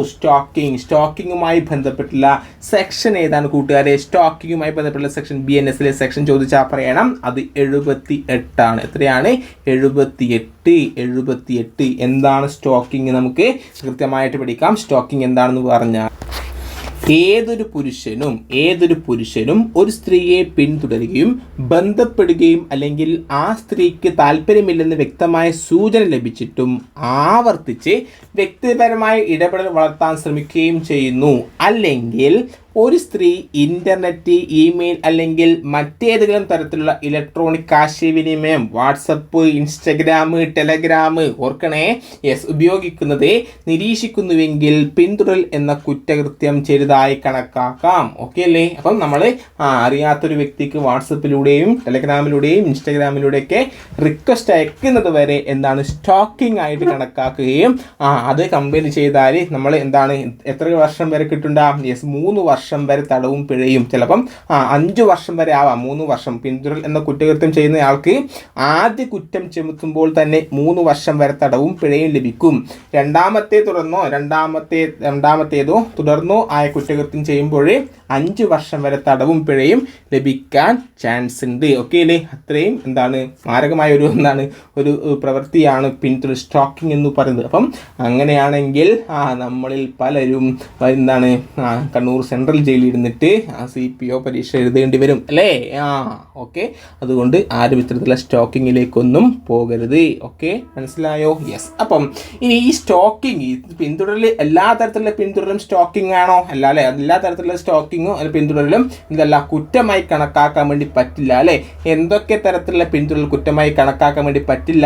സ്റ്റോക്കിങ്ങുമായി ബന്ധപ്പെട്ടുള്ള സെക്ഷൻ ഏതാണ് കൂട്ടുകാരെ? സ്റ്റോക്കിങ്ങുമായി ബന്ധപ്പെട്ടുള്ള സെക്ഷൻ BNS സെക്ഷൻ ചോദിച്ചാൽ പറയണം. അത് 78 ആണ്. എത്രയാണ്? 78. എന്താണ് സ്റ്റോക്കിംഗ്? നമുക്ക് കൃത്യമായിട്ട് പഠിക്കാം. സ്റ്റോക്കിംഗ് എന്താണെന്ന് പറഞ്ഞാൽ ഏതൊരു പുരുഷനും ഒരു സ്ത്രീയെ പിന്തുടരുകയും ബന്ധപ്പെടുകയും അല്ലെങ്കിൽ ആ സ്ത്രീക്ക് താല്പര്യമില്ലെന്ന് വ്യക്തമായ സൂചന ലഭിച്ചിട്ടും ആവർത്തിച്ച് വ്യക്തിപരമായ ഇടപെടൽ വളർത്താൻ ശ്രമിക്കുകയും ചെയ്യുന്നു. അല്ലെങ്കിൽ ഒരു സ്ത്രീ ഇൻ്റർനെറ്റ്, ഇമെയിൽ അല്ലെങ്കിൽ മറ്റേതെങ്കിലും തരത്തിലുള്ള ഇലക്ട്രോണിക് ആശയവിനിമയം, വാട്സപ്പ്, ഇൻസ്റ്റഗ്രാം, ടെലഗ്രാം ഓർക്കണേ, ഉപയോഗിക്കുന്നത് നിരീക്ഷിക്കുന്നുവെങ്കിൽ പിന്തുടരൽ എന്ന കുറ്റകൃത്യം ചെയ്തതായി കണക്കാക്കാം. ഓക്കെ അല്ലേ? അപ്പം നമ്മൾ അറിയാത്തൊരു വ്യക്തിക്ക് വാട്സപ്പിലൂടെയും ടെലഗ്രാമിലൂടെയും ഇൻസ്റ്റഗ്രാമിലൂടെയൊക്കെ റിക്വസ്റ്റ് അയക്കുന്നത് വരെ എന്താണ് സ്റ്റോക്കിംഗ് ആയിട്ട് കണക്കാക്കുകയും അത് കംപ്ലൈൻറ്റ് ചെയ്താൽ നമ്മൾ എന്താണ് എത്ര വർഷം വരെ കിട്ടുണ്ടാകും? 3 വർഷം വരെ തടവും പിഴയും, ചിലപ്പം 5 വർഷം വരെ ആവാം. 3 വർഷം പിന്തുടരൽ എന്ന കുറ്റകൃത്യം ചെയ്യുന്ന ആൾക്ക് ആദ്യ കുറ്റം ചുമത്തുമ്പോൾ തന്നെ 3 വർഷം വരെ തടവും പിഴയും ലഭിക്കും. രണ്ടാമത്തേതോ തുടർന്നോ ആയ കുറ്റകൃത്യം ചെയ്യുമ്പോൾ 5 വർഷം വരെ തടവും പിഴയും ലഭിക്കാൻ ചാൻസ് ഉണ്ട്. ഓക്കെ അല്ലേ? അത്രയും എന്താണ് മാരകമായ ഒരു പ്രവൃത്തിയാണ് പിന്തുടരൽ, സ്റ്റോക്കിംഗ് എന്ന് പറയുന്നത്. അപ്പം അങ്ങനെയാണെങ്കിൽ നമ്മളിൽ പലരും എന്താണ് കണ്ണൂർ സെൻട്രൽ ജയിലിൽ ഇരുന്നിട്ട് CPO പരീക്ഷ എഴുതേണ്ടി വരും അല്ലേ? ഓക്കെ. അതുകൊണ്ട് ആരും ഇത്തരത്തിലുള്ള സ്റ്റോക്കിങ്ങിലേക്കൊന്നും പോകരുത്. ഓക്കെ, മനസ്സിലായോ? യെസ്. അപ്പം ഇനി ഈ സ്റ്റോക്കിംഗ്, പിന്തുടരൽ എല്ലാ തരത്തിലുള്ള പിന്തുടരലും സ്റ്റോക്കിംഗ് ആണോ? അല്ല അല്ലേ? എല്ലാ തരത്തിലുള്ള സ്റ്റോക്കിങ്ങും പിന്തുടരലും ഇതല്ല കുറ്റമായി കണക്കാക്കാൻ വേണ്ടി പറ്റില്ല അല്ലേ? എന്തൊക്കെ തരത്തിലുള്ള പിന്തുടരൽ കുറ്റമായി കണക്കാക്കാൻ വേണ്ടി പറ്റില്ല?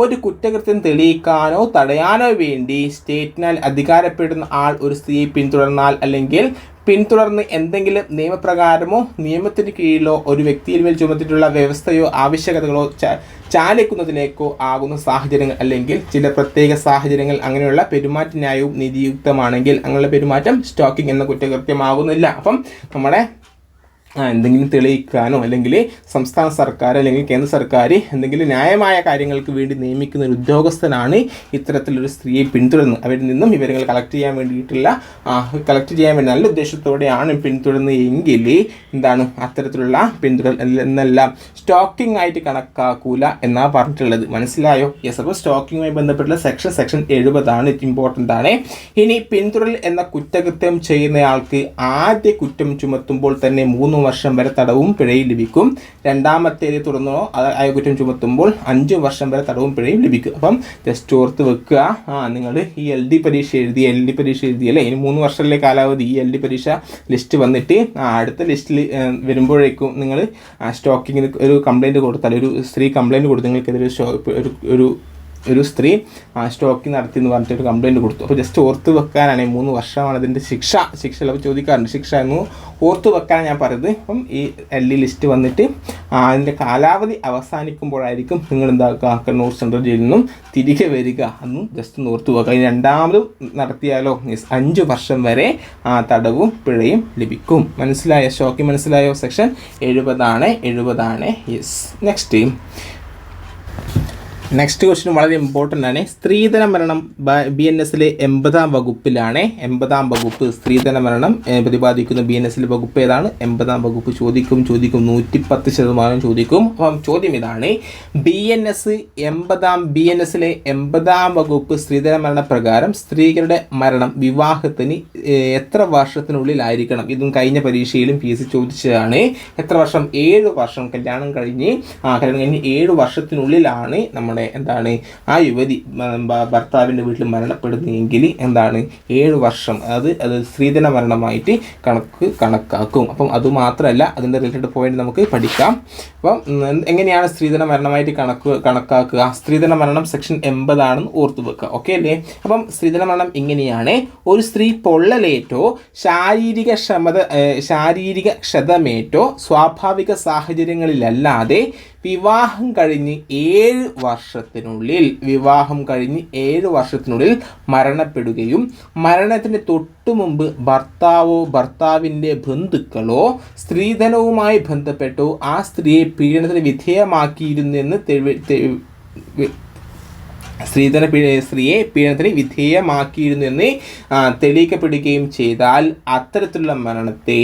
ഒരു കുറ്റകൃത്യം തെളിയിക്കാനോ തടയാനോ വേണ്ടി സ്റ്റേറ്റിനാൽ അധികാരപ്പെടുന്ന ആൾ ഒരു സ്ത്രീയെ പിന്തുടർന്നാൽ അല്ലെങ്കിൽ പിന്തുടർന്ന് എന്തെങ്കിലും നിയമപ്രകാരമോ നിയമത്തിന് കീഴിലോ ഒരു വ്യക്തിയിൽ മേൽ ചുമത്തിയിട്ടുള്ള വ്യവസ്ഥയോ ആവശ്യകതകളോ ചാലിക്കുന്നതിലേക്കോ ആകുന്ന സാഹചര്യങ്ങൾ അല്ലെങ്കിൽ ചില പ്രത്യേക സാഹചര്യങ്ങൾ അങ്ങനെയുള്ള പെരുമാറ്റ ന്യായവും നീതിയുക്തമാണെങ്കിൽ അങ്ങനെയുള്ള പെരുമാറ്റം സ്റ്റോക്കിംഗ് എന്ന കുറ്റകൃത്യമാകുന്നില്ല. അപ്പം നമ്മുടെ എന്തെങ്കിലും തെളിയിക്കാനോ അല്ലെങ്കിൽ സംസ്ഥാന സർക്കാർ അല്ലെങ്കിൽ കേന്ദ്ര സർക്കാർ എന്തെങ്കിലും ന്യായമായ കാര്യങ്ങൾക്ക് വേണ്ടി നിയമിക്കുന്ന ഒരു ഉദ്യോഗസ്ഥനാണ് ഇത്തരത്തിലൊരു സ്ത്രീയെ പിന്തുടരുന്നത്. അവരിൽ നിന്നും വിവരങ്ങൾ കളക്ട് ചെയ്യാൻ വേണ്ടി നല്ല ഉദ്ദേശത്തോടെയാണ് പിന്തുടരുന്നത് എങ്കിൽ എന്താണ് അത്തരത്തിലുള്ള പിന്തുടരൽ എന്നെല്ലാം സ്റ്റോക്കിംഗ് ആയിട്ട് കണക്കാക്കൂല എന്നാണ് പറഞ്ഞിട്ടുള്ളത്. മനസ്സിലായോ? യെസ്. അപ്പോൾ സ്റ്റോക്കിങ്ങുമായി ബന്ധപ്പെട്ടുള്ള സെക്ഷൻ 70 ഇമ്പോർട്ടൻ്റ് ആണ്. ഇനി പിന്തുടരൽ എന്ന കുറ്റകൃത്യം ചെയ്യുന്നയാൾക്ക് ആദ്യ കുറ്റം ചുമത്തുമ്പോൾ തന്നെ 3 വർഷം വരെ തടവും പിഴയും ലഭിക്കും. രണ്ടാമത്തേത് തുടർന്നോ ആയ കുറ്റം ചുമത്തുമ്പോൾ 5 വർഷം വരെ തടവും പിഴയും ലഭിക്കും. അപ്പം ജസ്റ്റ് ഓർത്ത് വെക്കുക, നിങ്ങൾ ഈ LD പരീക്ഷ എഴുതിയല്ലേ, ഇനി 3 വർഷത്തിലെ കാലാവധി ഈ LD പരീക്ഷ ലിസ്റ്റ് വന്നിട്ട് അടുത്ത ലിസ്റ്റിൽ വരുമ്പോഴേക്കും നിങ്ങൾ സ്റ്റോക്കിങ്ങിന് ഒരു കംപ്ലയിൻറ്റ് കൊടുത്താൽ, ഒരു സ്ത്രീ കംപ്ലയിൻറ്റ് കൊടുത്ത് നിങ്ങൾക്കെതിരെ ഒരു സ്ത്രീ സ്റ്റോക്കിംഗ് നടത്തി എന്ന് പറഞ്ഞിട്ട് ഒരു കംപ്ലയിൻറ്റ് കൊടുത്തു. അപ്പോൾ ജസ്റ്റ് ഓർത്ത് വെക്കാനാണ് 3 വർഷമാണ് അതിൻ്റെ ശിക്ഷ ചിലപ്പോൾ ചോദിക്കാറുണ്ട്, ശിക്ഷ എന്ന് ഓർത്ത് വെക്കാൻ ഞാൻ പറയുന്നത്. അപ്പം ഈ LD ലിസ്റ്റ് വന്നിട്ട് അതിൻ്റെ കാലാവധി അവസാനിക്കുമ്പോഴായിരിക്കും നിങ്ങൾ എന്താക്കുക, കണ്ണൂർ സെൻട്രൽ ജയിലിൽ നിന്നും തിരികെ വരിക എന്നും ജസ്റ്റ് ഒന്ന് ഓർത്ത് വെക്കുക. ഇനി രണ്ടാമതും നടത്തിയാലോ 5 വർഷം വരെ തടവും പിഴയും ലഭിക്കും. മനസ്സിലായോ? സ്റ്റോക്കിംഗ് മനസ്സിലായോ? സെക്ഷൻ 70. യെസ്. നെക്സ്റ്റ് ക്വസ്റ്റ്യൻ വളരെ ഇമ്പോർട്ടൻ്റ് ആണ്. സ്ത്രീധന മരണം BNSലെ 80-ാം വകുപ്പിലാണ്. 80-ാം വകുപ്പ് സ്ത്രീധന മരണം പ്രതിപാദിക്കുന്ന BNSലെ വകുപ്പ് ഏതാണ്? 80-ാം വകുപ്പ്. ചോദിക്കും 110% ചോദിക്കും. അപ്പം ചോദ്യം ഇതാണ്, BNSലെ 80-ാം വകുപ്പ് സ്ത്രീധന മരണ പ്രകാരം സ്ത്രീകളുടെ മരണം വിവാഹത്തിന് എത്ര വർഷത്തിനുള്ളിലായിരിക്കണം? ഇതും കഴിഞ്ഞ പരീക്ഷയിലും PSC ചോദിച്ചതാണ്. എത്ര വർഷം? 7 വർഷം. കല്യാണം കഴിഞ്ഞ് 7 വർഷത്തിനുള്ളിലാണ് നമ്മുടെ എന്താണ് ആ യുവതി ഭർത്താവിൻ്റെ വീട്ടിൽ മരണപ്പെടുന്നെങ്കിൽ എന്താണ് 7 വർഷം അത് സ്ത്രീധന മരണമായിട്ട് കണക്കാക്കും. അപ്പം അതുമാത്രമല്ല, അതിൻ്റെ റിലേറ്റഡ് പോയിന്റ് നമുക്ക് പഠിക്കാം. അപ്പം എങ്ങനെയാണ് സ്ത്രീധന മരണമായിട്ട് കണക്കാക്കുക? സ്ത്രീധന മരണം സെക്ഷൻ 80 ആണെന്ന് ഓർത്തു വെക്കുക. ഓക്കെ അല്ലേ? അപ്പം സ്ത്രീധന മരണം ഇങ്ങനെയാണ്: ഒരു സ്ത്രീ പൊള്ളലേറ്റോ ശാരീരിക ക്ഷതമേറ്റോ സ്വാഭാവിക സാഹചര്യങ്ങളിലല്ലാതെ വിവാഹം കഴിഞ്ഞ് 7 വർഷത്തിനുള്ളിൽ മരണപ്പെടുകയും മരണത്തിന് തൊട്ടു മുമ്പ് ഭർത്താവോ ഭർത്താവിൻ്റെ ബന്ധുക്കളോ സ്ത്രീധനവുമായി ബന്ധപ്പെട്ടോ ആ സ്ത്രീയെ പീഡനത്തിന് വിധേയമാക്കിയിരുന്നെന്ന് സ്ത്രീയെ പീഡനത്തിന് വിധേയമാക്കിയിരുന്നെന്ന് തെളിയിക്കപ്പെടുകയും ചെയ്താൽ അത്തരത്തിലുള്ള മരണത്തെ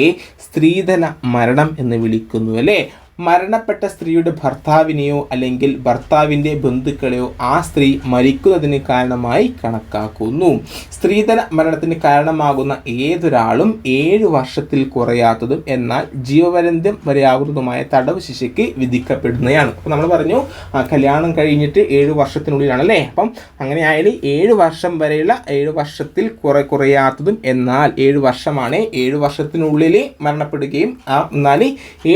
സ്ത്രീധന മരണം എന്ന് വിളിക്കുന്നു അല്ലേ? മരണപ്പെട്ട സ്ത്രീയുടെ ഭർത്താവിനെയോ അല്ലെങ്കിൽ ഭർത്താവിൻ്റെ ബന്ധുക്കളെയോ ആ സ്ത്രീ മരിക്കുന്നതിന് കാരണമായി കണക്കാക്കുന്നു. സ്ത്രീധന മരണത്തിന് കാരണമാകുന്ന ഏതൊരാളും 7 വർഷത്തിൽ കുറയാത്തതും എന്നാൽ ജീവപര്യന്തം വരെയാകുന്നതുമായ തടവ് ശിക്ഷയ്ക്ക് വിധിക്കപ്പെടുന്നതാണ്. അപ്പോൾ നമ്മൾ പറഞ്ഞു കല്യാണം കഴിഞ്ഞിട്ട് 7 വർഷത്തിനുള്ളിലാണല്ലേ. അപ്പം അങ്ങനെ ആയാലും 7 വർഷം വരെയുള്ള 7 വർഷത്തിൽ കുറയാത്തതും എന്നാൽ 7 വർഷമാണ് 7 വർഷത്തിനുള്ളിൽ മരണപ്പെടുകയും എന്നാൽ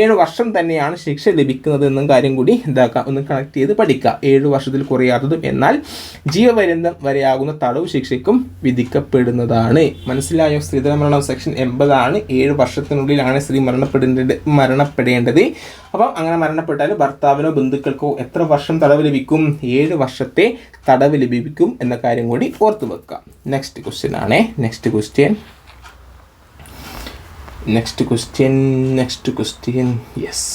7 വർഷം തന്നെയാണ് ശിക്ഷ ലഭിക്കുന്നത് എന്നും കാര്യം കൂടി ഒന്ന് കണക്ട് ചെയ്ത് പഠിക്കുക. 7 വർഷത്തിൽ കുറയാത്തതും എന്നാൽ ജീവപര്യന്തം വരെയാകുന്ന തടവ് ശിക്ഷയ്ക്കും വിധിക്കപ്പെടുന്നതാണ്. മനസ്സിലായോ? സ്ത്രീധന മരണം സെക്ഷൻ 80 7 വർഷത്തിനുള്ളിലാണ് സ്ത്രീ മരണപ്പെടേണ്ടത്. അപ്പം അങ്ങനെ മരണപ്പെട്ടാൽ ഭർത്താവിനോ ബന്ധുക്കൾക്കോ എത്ര വർഷം തടവ് ലഭിക്കും? 7 വർഷത്തെ തടവ് ലഭിക്കും എന്ന കാര്യം കൂടി ഓർത്തു വെക്കുക. Next question yes.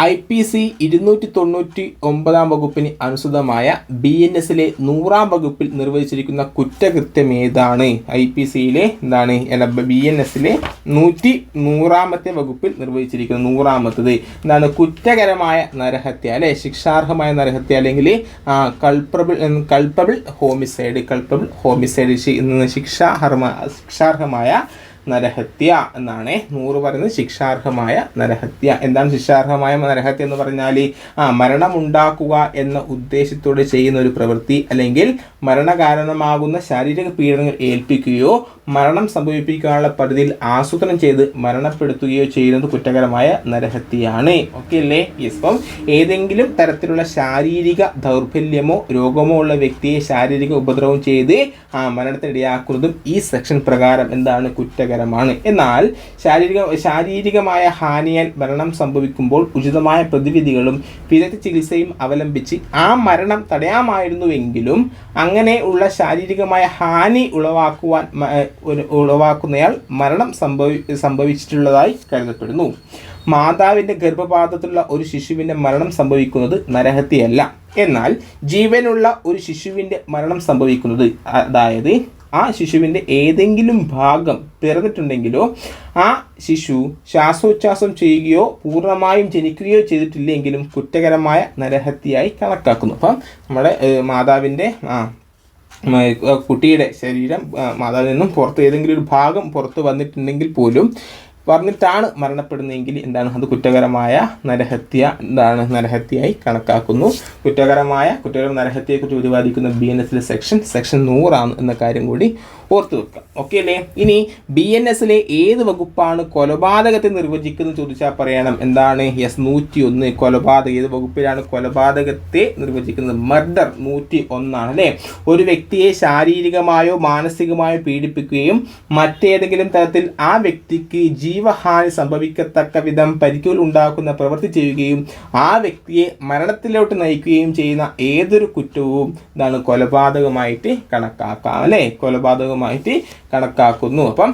IPC 299 വകുപ്പിന് അനുസൃതമായ BNSലെ 100-ാം വകുപ്പിൽ നിർവചിച്ചിരിക്കുന്ന കുറ്റകൃത്യം ഏതാണ്? IPCയിലെ BNSലെ 100-ാമത്തെ വകുപ്പിൽ നിർവചിച്ചിരിക്കുന്ന 100-ാമത്തത് എന്താണ്? കുറ്റകരമായ നരഹത്യ അല്ലെ, ശിക്ഷാർഹമായ നരഹത്യ അല്ലെങ്കിൽ കൾപ്പബിൾ ഹോമിസൈഡ് ശിക്ഷാർഹമായ നരഹത്യ എന്നാണ് 100 പറയുന്നത്. ശിക്ഷാർഹമായ നരഹത്യ. എന്താണ് ശിക്ഷാർഹമായ നരഹത്യ എന്ന് പറഞ്ഞാൽ? മരണമുണ്ടാക്കുക എന്ന ഉദ്ദേശത്തോടെ ചെയ്യുന്ന ഒരു പ്രവൃത്തി അല്ലെങ്കിൽ മരണകാരണമാകുന്ന ശാരീരിക പീഡനങ്ങൾ ഏൽപ്പിക്കുകയോ മരണം സംഭവിപ്പിക്കാനുള്ള പരിധിയിൽ ആസൂത്രണം ചെയ്ത് മരണപ്പെടുത്തുകയോ ചെയ്യുന്നത് കുറ്റകരമായ നരഹത്യയാണ്. ഓക്കെ അല്ലേ? യെസ്. അപ്പം ഏതെങ്കിലും തരത്തിലുള്ള ശാരീരിക ദൗർബല്യമോ രോഗമോ ഉള്ള വ്യക്തിയെ ശാരീരിക ഉപദ്രവം ചെയ്ത് മരണത്തിനിടയാക്കുന്നതും ഈ സെക്ഷൻ പ്രകാരം എന്താണ്? കുറ്റകരമാണ്. എന്നാൽ ശാരീരികമായ ഹാനിയാൽ മരണം സംഭവിക്കുമ്പോൾ ഉചിതമായ പ്രതിവിധികളും വിദഗ്ധ ചികിത്സയും അവലംബിച്ച് ആ മരണം തടയാമായിരുന്നുവെങ്കിലും അങ്ങനെ ഉള്ള ശാരീരികമായ ഹാനി ഉളവാക്കുന്നയാൾ മരണം സംഭവിച്ചിട്ടുള്ളതായി കരുതപ്പെടുന്നു. മാതാവിൻ്റെ ഗർഭപാത്രത്തിലുള്ള ഒരു ശിശുവിൻ്റെ മരണം സംഭവിക്കുന്നത് നരഹത്യയല്ല. എന്നാൽ ജീവനുള്ള ഒരു ശിശുവിൻ്റെ മരണം സംഭവിക്കുന്നത്, അതായത് ആ ശിശുവിൻ്റെ ഏതെങ്കിലും ഭാഗം പിറന്നിട്ടുണ്ടെങ്കിലോ ആ ശിശു ശ്വാസോച്ഛ്വാസം ചെയ്യുകയോ പൂർണ്ണമായും ജനിക്കുകയോ ചെയ്തിട്ടില്ലെങ്കിലും കുറ്റകരമായ നരഹത്യയായി കണക്കാക്കുന്നു. അപ്പം നമ്മുടെ മാതാവിൻ്റെ കുട്ടിയുടെ ശരീരം മാതാവിൽ നിന്നും പുറത്ത് ഏതെങ്കിലും ഒരു ഭാഗം പുറത്ത് വന്നിട്ടുണ്ടെങ്കിൽ പോലും പറഞ്ഞിട്ടാണ് മരണപ്പെടുന്നതെങ്കിൽ എന്താണ്? അത് കുറ്റകരമായ നരഹത്യയായി കണക്കാക്കുന്നു. കുറ്റകരമായ നരഹത്യയെക്കുറിച്ച് പ്രതിപാദിക്കുന്ന BNSലെ സെക്ഷൻ 100 എന്ന കാര്യം കൂടി ഓർത്തു വെക്കാം. ഓക്കെ അല്ലേ? ഇനി BNSലെ ഏത് വകുപ്പാണ് കൊലപാതകത്തെ നിർവചിക്കുന്നത് ചോദിച്ചാൽ പറയണം. എന്താണ്? യെസ്, 101. കൊലപാതകം ഏത് വകുപ്പിലാണ് കൊലപാതകത്തെ നിർവചിക്കുന്നത്? മർഡർ 101 അല്ലേ. ഒരു വ്യക്തിയെ ശാരീരികമായോ മാനസികമായോ പീഡിപ്പിക്കുകയും മറ്റേതെങ്കിലും തരത്തിൽ ആ വ്യക്തിക്ക് ജീവഹാനി സംഭവിക്കത്തക്ക വിധം പരിക്കുകൾ ഉണ്ടാക്കുന്ന പ്രവൃത്തി ചെയ്യുകയും ആ വ്യക്തിയെ മരണത്തിലോട്ട് നയിക്കുകയും ചെയ്യുന്ന ഏതൊരു കുറ്റവും എന്താണ്? കൊലപാതകമായിട്ട് കണക്കാക്കാം അല്ലേ. കൊലപാതകമായിട്ട് കണക്കാക്കുന്നു. അപ്പം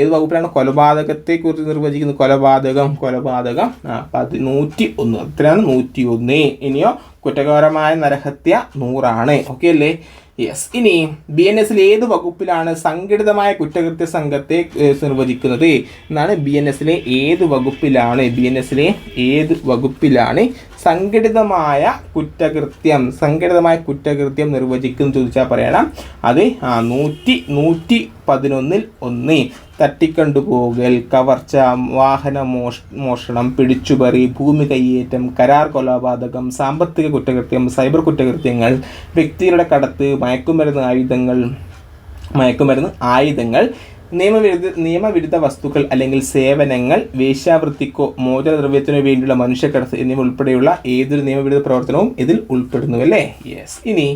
ഏത് വകുപ്പിലാണ് കൊലപാതകത്തെ കുറിച്ച് നിർവചിക്കുന്നത്? കൊലപാതകം 101. അത്രയാണ് 101. ഇനിയോ കുറ്റകരമായ നരഹത്യ 100. ഓക്കെ അല്ലേ? യെസ്. ഇനി BNSൽ ഏത് വകുപ്പിലാണ് സംഘടിതമായ കുറ്റകൃത്യ സംഘത്തെ നിർവചിക്കുന്നത് എന്നാണ്? BNSലെ ഏത് വകുപ്പിലാണ് സംഘടിതമായ കുറ്റകൃത്യം നിർവചിക്കുന്നു ചോദിച്ചാൽ പറയണം. അത് 111 തട്ടിക്കൊണ്ടുപോകൽ, കവർച്ച, വാഹന മോഷണം, പിടിച്ചുപറി, ഭൂമി കയ്യേറ്റം, കരാർ കൊലപാതകം, സാമ്പത്തിക കുറ്റകൃത്യം, സൈബർ കുറ്റകൃത്യങ്ങൾ, വ്യക്തികളുടെ കടത്ത്, മയക്കുമരുന്ന് ആയുധങ്ങൾ, നിയമവിരുദ്ധ വസ്തുക്കൾ അല്ലെങ്കിൽ സേവനങ്ങൾ, വേശ്യാവൃത്തിക്കോ മോചനദ്രവ്യത്തിനോ വേണ്ടിയുള്ള മനുഷ്യക്കടത്ത് എന്നിവ ഉൾപ്പെടെയുള്ള ഏതൊരു നിയമവിരുദ്ധ പ്രവർത്തനവും ഇതിൽ ഉൾപ്പെടുന്നു അല്ലേ. യെസ്. ഇനി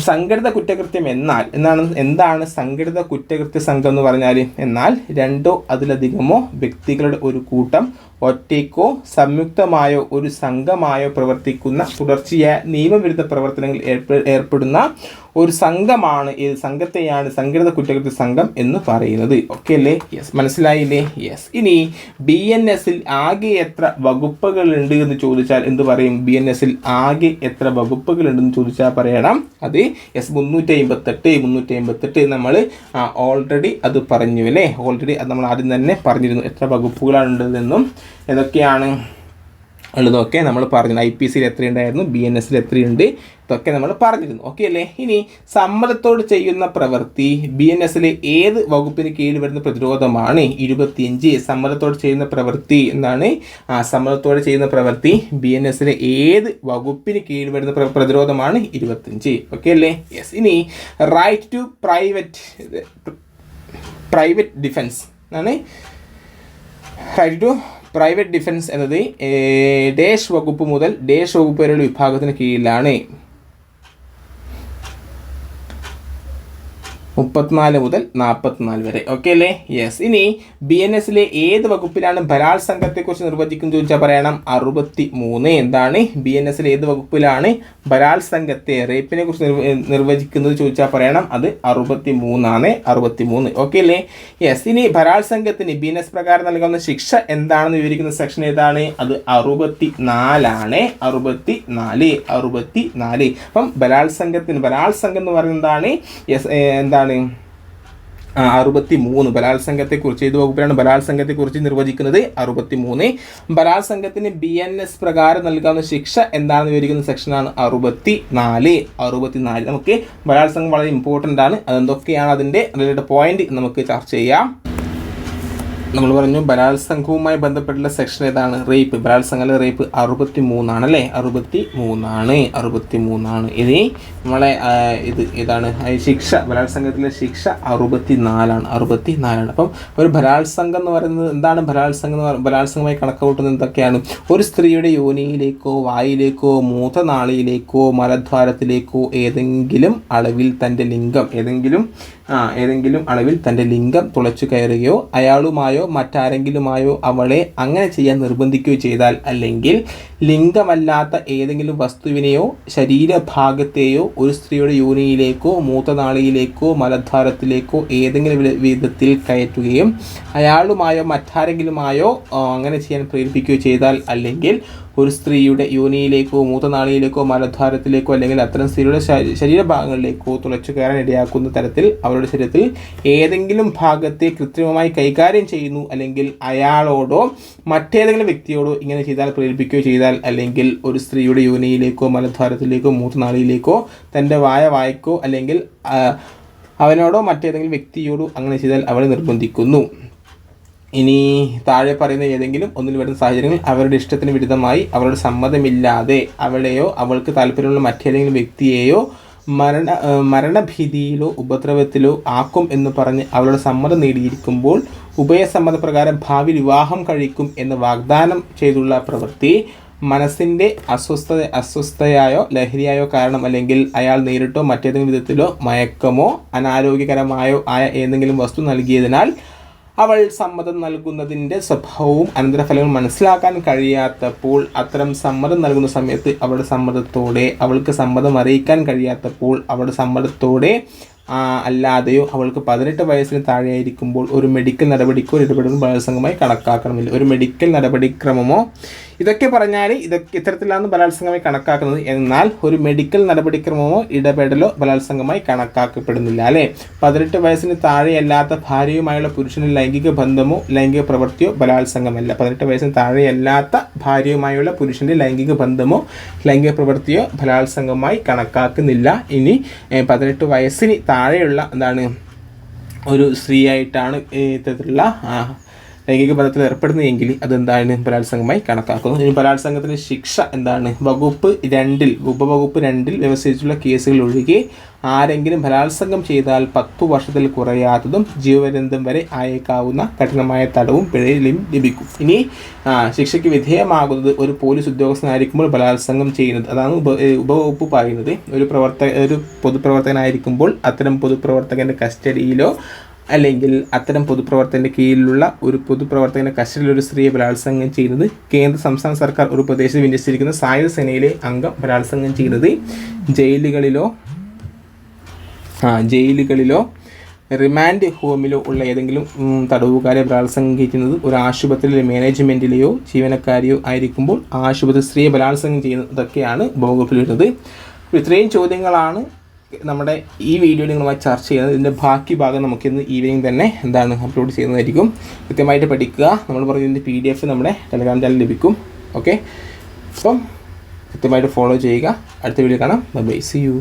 സംഘടിത കുറ്റകൃത്യം എന്താണ് സംഘടിത കുറ്റകൃത്യ സംഘം എന്ന് പറഞ്ഞാൽ? എന്നാൽ 2 അതിലധികമോ വ്യക്തികളുടെ ഒരു കൂട്ടം ഒറ്റയ്ക്കോ സംയുക്തമായോ ഒരു സംഘമായോ പ്രവർത്തിക്കുന്ന തുടർച്ചയായ നിയമവിരുദ്ധ പ്രവർത്തനങ്ങളിൽ ഏർപ്പെടുന്ന ഒരു സംഘമാണ് സംഘത്തെയാണ് സംഘടിത കുറ്റകൃത്യ സംഘം എന്ന് പറയുന്നത്. ഓക്കെ അല്ലേ? യെസ്, മനസ്സിലായില്ലേ? യെസ്. ഇനി BNS ആകെ എത്ര വകുപ്പുകളുണ്ട് എന്ന് ചോദിച്ചാൽ എന്ത് പറയും? BNS ആകെ എത്ര വകുപ്പുകളുണ്ടെന്ന് ചോദിച്ചാൽ പറയണം അത് 358 നമ്മൾ ഓൾറെഡി അത് പറഞ്ഞു അല്ലേ? ഓൾറെഡി അത് നമ്മൾ ആദ്യം തന്നെ പറഞ്ഞിരുന്നു എത്ര വകുപ്പുകളുണ്ടെന്നും ഏതൊക്കെയാണ് ഉള്ളതൊക്കെ നമ്മൾ പറഞ്ഞു. IPC എത്രയുണ്ടായിരുന്നു, BNS എത്രയുണ്ട്, ഇതൊക്കെ നമ്മൾ പറഞ്ഞിരുന്നു. ഓക്കെ അല്ലേ? ഇനി സമ്മതത്തോട് ചെയ്യുന്ന പ്രവൃത്തി BNS ഏത് വകുപ്പിന് കീഴിൽ വരുന്ന പ്രതിരോധമാണ്? 25. സമ്മതത്തോട് ചെയ്യുന്ന പ്രവൃത്തി എന്താണ്? സമ്മതത്തോടെ ചെയ്യുന്ന പ്രവൃത്തി BNS ഏത് വകുപ്പിന് കീഴിൽ വരുന്ന പ്രതിരോധമാണ്? 25. ഓക്കെ അല്ലേ? യെസ്. ഇനി റൈറ്റ് ടു പ്രൈവറ്റ് ഡിഫെൻസ് ആണ്. റൈറ്റ് ടു പ്രൈവറ്റ് ഡിഫെൻസ് എന്നത് ഡേഷ് വകുപ്പ് മുതൽ ഡേഷ് വകുപ്പ് വരെയുള്ള വിഭാഗത്തിന് കീഴിലാണ്. 34 മുതൽ 44 വരെ. ഓക്കെ അല്ലേ? യെസ്. ഇനി BNS ഏത് വകുപ്പിലാണ് ബലാത്സംഗത്തെക്കുറിച്ച് നിർവചിക്കുന്നത് ചോദിച്ചാൽ പറയണം 63. എന്താണ്? BNS ഏത് വകുപ്പിലാണ് ബലാത്സംഗത്തെ, റേപ്പിനെ കുറിച്ച് നിർവചിക്കുന്നത് ചോദിച്ചാൽ പറയണം അത് 63. 63. ഓക്കെ അല്ലേ? യെസ്. ഇനി ബലാത്സംഗത്തിന് BNS പ്രകാരം നൽകാവുന്ന ശിക്ഷ എന്താണെന്ന് വിവരിക്കുന്ന സെക്ഷൻ ഏതാണ്? അത് 64. 64. അപ്പം ബലാത്സംഗം എന്ന് പറയുന്നത് എന്താണ്? യെസ്, എന്താണ്? 63. ബലാത്സംഗത്തെക്കുറിച്ച് ഏത് വകുപ്പിലാണ് ബലാത്സംഗത്തെക്കുറിച്ച് നിർവചിക്കുന്നത്? 63. ബലാത്സംഗത്തിന് BNS പ്രകാരം നൽകാവുന്ന ശിക്ഷ എന്താണെന്ന് വിവരിക്കുന്ന സെക്ഷനാണ് 64. നമുക്ക് ബലാത്സംഗം വളരെ ഇമ്പോർട്ടൻ്റ് ആണ്. അതെന്തൊക്കെയാണ് അതിൻ്റെ റിലേറ്റഡ് പോയിന്റ് നമുക്ക് ചർച്ച ചെയ്യാം. നമ്മൾ പറഞ്ഞു ബലാത്സംഗവുമായി ബന്ധപ്പെട്ടുള്ള സെക്ഷൻ ഏതാണ്? റേപ്പ്. ബലാത്സംഗ റേപ്പ് 63 ആണല്ലേ? 63. ഇനി നമ്മളെ ഏതാണ് ശിക്ഷ? ബലാത്സംഗത്തിലെ ശിക്ഷ 64. അപ്പം ഒരു ബലാത്സംഗം എന്ന് പറയുന്നത് എന്താണ്? ബലാത്സംഗമായി കണക്കുകൂട്ടുന്നത് എന്തൊക്കെയാണ്? ഒരു സ്ത്രീയുടെ യോനിയിലേക്കോ വായിലേക്കോ മൂത്രനാളിയിലേക്കോ മലദ്വാരത്തിലേക്കോ ഏതെങ്കിലും അളവിൽ തൻ്റെ ലിംഗം തുളച്ചു കയറുകയോ അയാളുമായോ മറ്റാരെങ്കിലുമായോ അവളെ അങ്ങനെ ചെയ്യാൻ നിർബന്ധിക്കുകയോ ചെയ്താൽ, അല്ലെങ്കിൽ ലിംഗമല്ലാത്ത ഏതെങ്കിലും വസ്തുവിനെയോ ശരീരഭാഗത്തെയോ ഒരു സ്ത്രീയുടെ യോനിയിലേക്കോ മൂത്രനാളിയിലേക്കോ മലദ്വാരത്തിലേക്കോ ഏതെങ്കിലും വിധത്തിൽ കയറ്റുകയും അയാളുമായോ മറ്റാരെങ്കിലുമായോ അങ്ങനെ ചെയ്യാൻ പ്രേരിപ്പിക്കുകയോ ചെയ്താൽ, അല്ലെങ്കിൽ ഒരു സ്ത്രീയുടെ യോനിയിലേക്കോ മൂത്രനാളിയിലേക്കോ മലദ്വാരത്തിലേക്കോ അല്ലെങ്കിൽ അത്തരം സ്ത്രീയുടെ ശരീരഭാഗങ്ങളിലേക്കോ തുളച്ചു കയറാൻ ഇടയാക്കുന്ന തരത്തിൽ അവരുടെ ശരീരത്തിൽ ഏതെങ്കിലും ഭാഗത്തെ കൃത്രിമമായി കൈകാര്യം ചെയ്യുന്നു, അല്ലെങ്കിൽ അയാളോടോ മറ്റേതെങ്കിലും വ്യക്തിയോടോ ഇങ്ങനെ ചെയ്താൽ പ്രേരിപ്പിക്കുകയോ ചെയ്താൽ, അല്ലെങ്കിൽ ഒരു സ്ത്രീയുടെ യോനിയിലേക്കോ മലദ്വാരത്തിലേക്കോ മൂത്രനാളിയിലേക്കോ തൻ്റെ വായക്കോ അല്ലെങ്കിൽ അവനോടോ മറ്റേതെങ്കിലും വ്യക്തിയോടോ അങ്ങനെ ചെയ്താൽ അവളെ നിർബന്ധിക്കുന്നു. ഇനി താഴെ പറയുന്ന ഏതെങ്കിലും ഒന്നിൽ വരുന്ന സാഹചര്യങ്ങളിൽ അവരുടെ ഇഷ്ടത്തിന് വിരുദ്ധമായി അവരുടെ സമ്മതമില്ലാതെ അവളെയോ അവൾക്ക് താല്പര്യമുള്ള മറ്റേതെങ്കിലും വ്യക്തിയെയോ മരണഭീതിയിലോ ഉപദ്രവത്തിലോ ആക്കും എന്ന് പറഞ്ഞ് അവളുടെ സമ്മതം നേടിയിരിക്കുമ്പോൾ ഉഭയസമ്മതപ്രകാരം ഭാവി വിവാഹം കഴിക്കും എന്ന് വാഗ്ദാനം ചെയ്തുള്ള പ്രവൃത്തി മനസ്സിൻ്റെ അസ്വസ്ഥതയായോ ലഹരിയായോ കാരണം, അല്ലെങ്കിൽ അയാൾ നേരിട്ടോ മറ്റേതെങ്കിലും വിധത്തിലോ മയക്കമോ അനാരോഗ്യകരമായോ ആയ ഏതെങ്കിലും വസ്തു നൽകിയതിനാൽ അവൾ സമ്മതം നൽകുന്നതിൻ്റെ സ്വഭാവവും അനന്തരഫലങ്ങളും മനസ്സിലാക്കാൻ കഴിയാത്തപ്പോൾ, അത്തരം സമ്മതം നൽകുന്ന സമയത്ത് അവൾക്ക് സമ്മതം അറിയിക്കാൻ കഴിയാത്തപ്പോൾ, അവളുടെ സമ്മതത്തോടെ അല്ലാതെയോ അവൾക്ക് 18 വയസ്സിന് താഴെയായിരിക്കുമ്പോൾ ഒരു മെഡിക്കൽ നടപടിക്കോ ഇടപെടലും ബലാത്സംഗമായി കണക്കാക്കണമില്ല. ഒരു മെഡിക്കൽ നടപടിക്രമമോ ഇതൊക്കെ പറഞ്ഞാൽ ഇത്തരത്തിലാണ് ബലാത്സംഗമായി കണക്കാക്കുന്നത്. എന്നാൽ ഒരു മെഡിക്കൽ നടപടിക്രമമോ ഇടപെടലോ ബലാത്സംഗമായി കണക്കാക്കപ്പെടുന്നില്ല അല്ലേ? 18 വയസ്സിന് താഴെയല്ലാത്ത ഭാര്യയുമായുള്ള പുരുഷന് ലൈംഗിക ബന്ധമോ ലൈംഗിക പ്രവൃത്തിയോ ബലാത്സംഗമല്ല. 18 വയസ്സിന് താഴെയല്ലാത്ത ഭാര്യയുമായുള്ള പുരുഷൻ്റെ ലൈംഗിക ബന്ധമോ ലൈംഗിക പ്രവൃത്തിയോ ബലാത്സംഗമായി കണക്കാക്കുന്നില്ല. ഇനി 18 വയസ്സിന് താഴെയുള്ള ഒരു സ്ത്രീയായിട്ടാണ് ഇത്തരത്തിലുള്ള ലൈംഗിക ബന്ധത്തിൽ ഏർപ്പെടുന്നതെങ്കിൽ അതെന്താണ്? ബലാത്സംഗമായി കണക്കാക്കുന്നു. ഇനി ബലാത്സംഗത്തിന് ശിക്ഷ എന്താണ്? ഉപവകുപ്പ് 2 വ്യവസ്ഥിച്ചിട്ടുള്ള കേസുകൾ ഒഴികെ ആരെങ്കിലും ബലാത്സംഗം ചെയ്താൽ 10 വർഷത്തിൽ കുറയാത്തതും ജീവപര്യന്തം വരെ ആയേക്കാവുന്ന കഠിനമായ തടവും പിഴയും ലഭിക്കും. ഇനി ശിക്ഷയ്ക്ക് വിധേയമാകുന്നത് ഒരു പോലീസ് ഉദ്യോഗസ്ഥനായിരിക്കുമ്പോൾ ബലാത്സംഗം ചെയ്യുന്നത്, അതാണ് ഉപവകുപ്പ് പറയുന്നത്. ഒരു പൊതുപ്രവർത്തകനായിരിക്കുമ്പോൾ അത്തരം പൊതുപ്രവർത്തകൻ്റെ കസ്റ്റഡിയിലോ അല്ലെങ്കിൽ അത്തരം പൊതുപ്രവർത്തകൻ്റെ കീഴിലുള്ള ഒരു പൊതുപ്രവർത്തകൻ്റെ കസ്റ്റഡിയിലൊരു സ്ത്രീയെ ബലാത്സംഗം ചെയ്യുന്നത്, കേന്ദ്ര സംസ്ഥാന സർക്കാർ ഒരു പ്രദേശത്ത് വിന്യസിച്ചിരിക്കുന്ന സായുധ സേനയിലെ അംഗം ബലാത്സംഗം ചെയ്യുന്നത്, ജയിലുകളിലോ റിമാൻഡ് ഹോമിലോ ഉള്ള ഏതെങ്കിലും തടവുകാരെ ബലാത്സംഗം ചെയ്യുന്നത്, ഒരു ആശുപത്രിയിലെ മാനേജ്മെൻറ്റിലെയോ ജീവനക്കാരെയോ ആയിരിക്കുമ്പോൾ ആശുപത്രി സ്ത്രീയെ ബലാത്സംഗം ചെയ്യുന്നത്, ഇതൊക്കെയാണ് ഉപവകുപ്പിൽ വരുന്നത്. ഇത്രയും ചോദ്യങ്ങളാണ് നമ്മുടെ ഈ വീഡിയോയിൽ നിങ്ങളുമായി ചർച്ച ചെയ്യുന്നത്. ഇതിൻ്റെ ബാക്കി ഭാഗം നമുക്കിന്ന് ഈവനിങ് തന്നെ അപ്ലോഡ് ചെയ്യുന്നതായിരിക്കും. കൃത്യമായിട്ട് പഠിക്കുക. നമ്മൾ പറഞ്ഞതിൻ്റെ PDF നമ്മുടെ ടെലഗ്രാം ചാനൽ ലഭിക്കും. ഓക്കെ, അപ്പം കൃത്യമായിട്ട് ഫോളോ ചെയ്യുക. അടുത്ത വീഡിയോ കാണാം. Bye, see U.